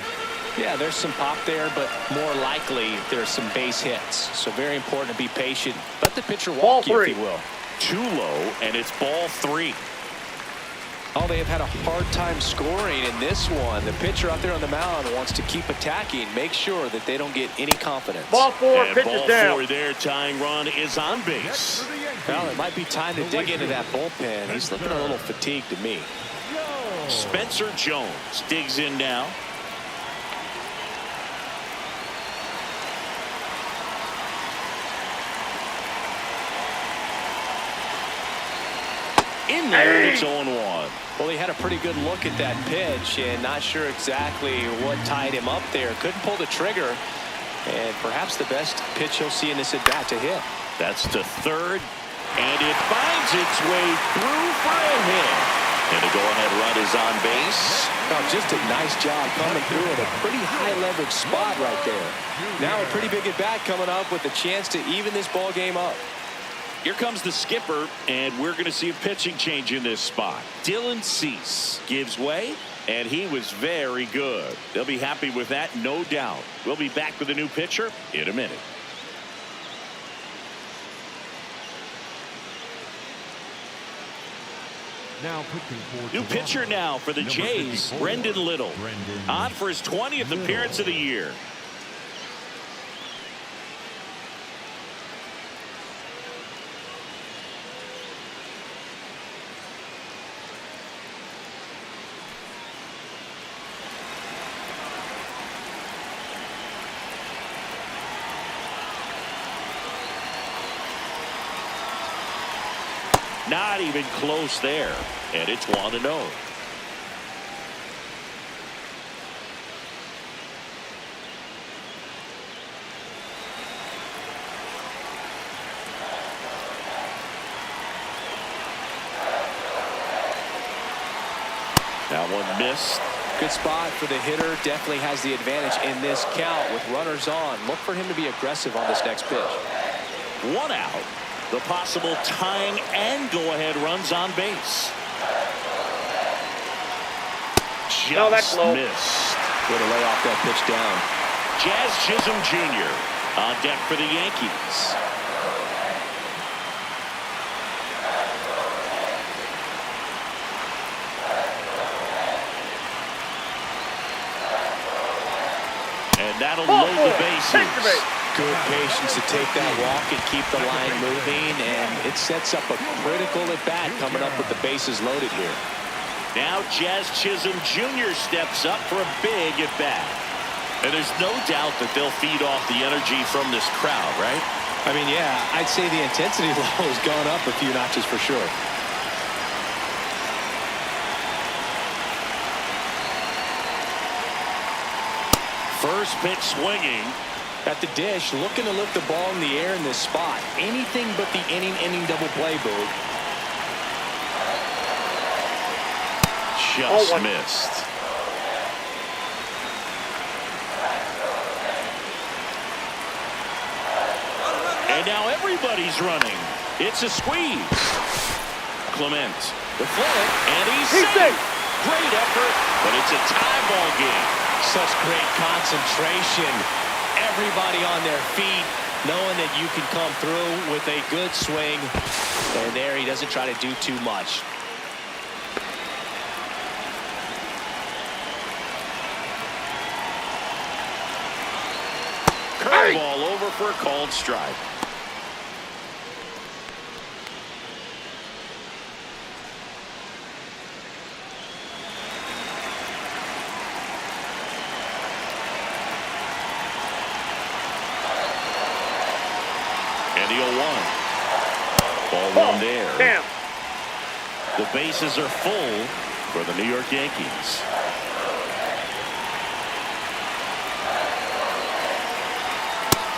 yeah, there's some pop there, but more likely there's some base hits. So very important to be patient. Let the pitcher walk you, if he will. Too low, and it's ball 3. Oh, they have had a hard time scoring in this one. The pitcher out there on the mound wants to keep attacking, make sure that they don't get any confidence. Ball 4, and pitches ball down. 4 there, tying run is on base. Well, it might be time to dig into that bullpen. He's looking a little fatigued to me. Spencer Jones digs in now. In there, it's 0-1. Well, he had a pretty good look at that pitch and not sure exactly what tied him up there. Couldn't pull the trigger, and perhaps the best pitch he'll see in this at bat to hit. That's to third, and it finds its way through for a hit. And the go-ahead run is on base. Oh, just a nice job coming through at a pretty high leverage spot right there. Now a pretty big at bat coming up with a chance to even this ball game up. Here comes the skipper, and we're going to see a pitching change in this spot. Dylan Cease gives way, and he was very good. They'll be happy with that, no doubt. We'll be back with a new pitcher in a minute. Now pitching for New pitcher now for the Jays, Brendan Little. On for his 20th appearance of the year. Not even close there, and it's 1-0. That one missed. Good spot for the hitter. Definitely has the advantage in this count with runners on. Look for him to be aggressive on this next pitch. 1 out. The possible tying and go-ahead runs on base. No, that's low. Missed. Way to lay off that pitch down. Jazz Chisholm Jr. on deck for the Yankees. And that'll load the bases. Good patience to take that walk and keep the line moving, and it sets up a critical at-bat coming up with the bases loaded here. Now Jazz Chisholm Jr. steps up for a big at-bat. And there's no doubt that they'll feed off the energy from this crowd, right? I mean, yeah, I'd say the intensity level has gone up a few notches for sure. First pitch swinging. At the dish, looking to lift the ball in the air in this spot. Anything but the inning double play, Boog. Just missed. And now everybody's running. It's a squeeze. Clement, the flip, and he's safe. Great effort, but it's a tie ball game. Such great concentration. Everybody on their feet, knowing that you can come through with a good swing. And there, he doesn't try to do too much. Curveball over for a called strike. And the 0-1. Ball one there. Damn. The bases are full for the New York Yankees.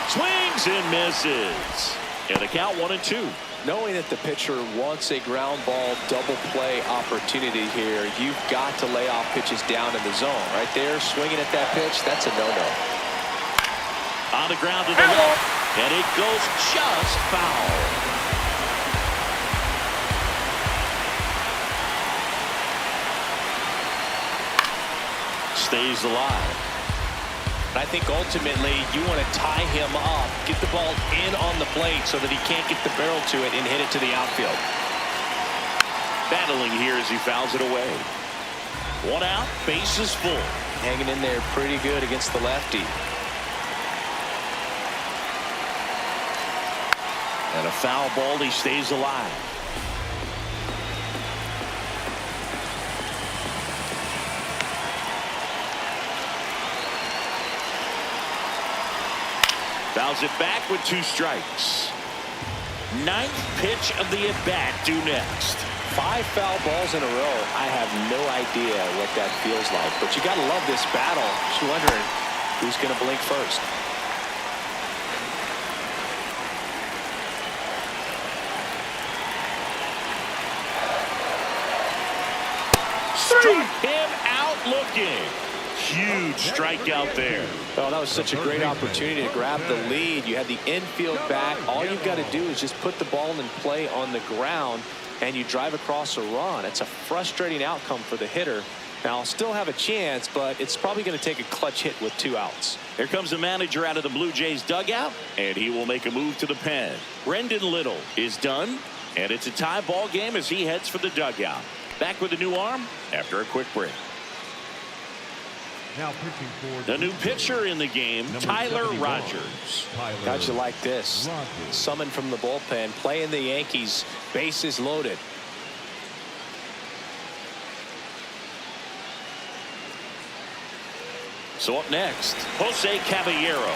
Swings and misses. And the count 1-2. Knowing that the pitcher wants a ground ball double play opportunity here, you've got to lay off pitches down in the zone. Right there, swinging at that pitch, that's a no-no. On the ground to the left, and it goes just foul. Stays alive. I think ultimately you want to tie him up, get the ball in on the plate so that he can't get the barrel to it and hit it to the outfield. Battling here as he fouls it away. One out, bases full. Hanging in there pretty good against the lefty. And a foul ball, he stays alive. Fouls it back with 2 strikes. 9th pitch of the at-bat due next. 5 foul balls in a row. I have no idea what that feels like, but you got to love this battle. Just wondering who's going to blink first. Struck him out looking. Huge strikeout there. Oh, that was such a great opportunity to grab the lead. You had the infield back. All you've got to do is just put the ball in play on the ground, and you drive across a run. It's a frustrating outcome for the hitter. Now, I'll still have a chance, but it's probably going to take a clutch hit with 2 outs. Here comes the manager out of the Blue Jays dugout, and he will make a move to the pen. Brendan Little is done, and it's a tie ball game as he heads for the dugout. Back with a new arm after a quick break. Now pitching for The new pitcher in the game, Tyler Rogers. How'd you like this? Summoned from the bullpen, playing the Yankees, bases loaded. So up next, Jose Caballero,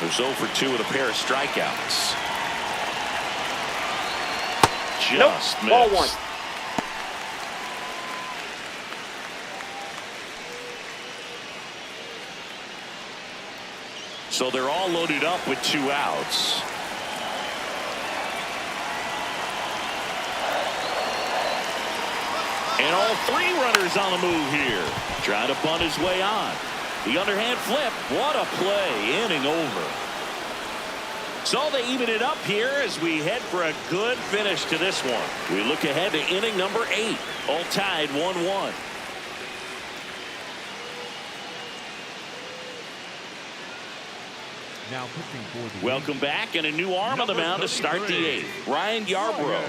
who's 0 for 2 with a pair of strikeouts. Just missed. Ball 1. So they're all loaded up with 2 outs. And all 3 runners on the move here. Trying to bunt his way on. The underhand flip. What a play. Inning over. So they even it up here as we head for a good finish to this one. We look ahead to inning number 8. All tied 1-1. Now pitching for the Welcome back, and a new arm on the mound to start the eighth. Ryan Yarbrough.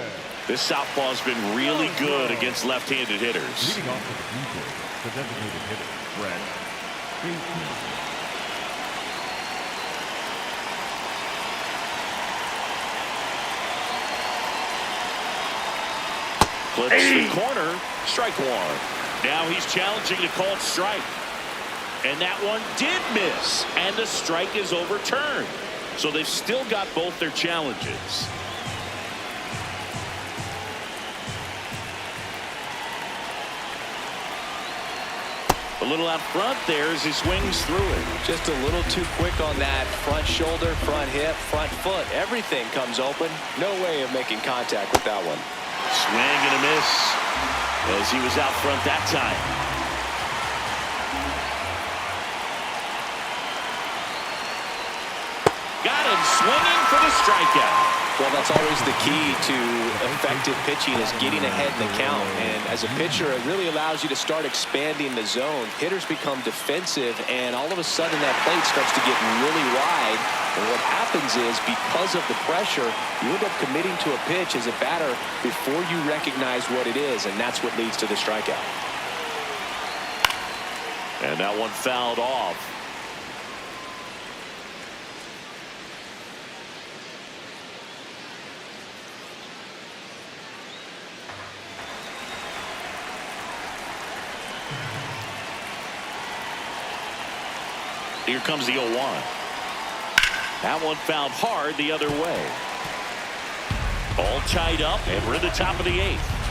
This southpaw's been really good against left-handed hitters. Leading off for the Blue Jays, the designated hitter, Brett. Flips the corner, strike one. Now he's challenging the called strike. And that one did miss, and the strike is overturned. So they've still got both their challenges. A little out front there as he swings through it. Just a little too quick on that front shoulder, front hip, front foot. Everything comes open. No way of making contact with that one. Swing and a miss as he was out front that time. Got him swinging for the strikeout. Well, that's always the key to effective pitching, is getting ahead in the count. And as a pitcher, it really allows you to start expanding the zone. Hitters become defensive, and all of a sudden that plate starts to get really wide. And what happens is, because of the pressure, you end up committing to a pitch as a batter before you recognize what it is, and that's what leads to the strikeout. And that one fouled off. Here comes the 0-1. That one fouled hard the other way. All tied up, and we're in the top of the eighth.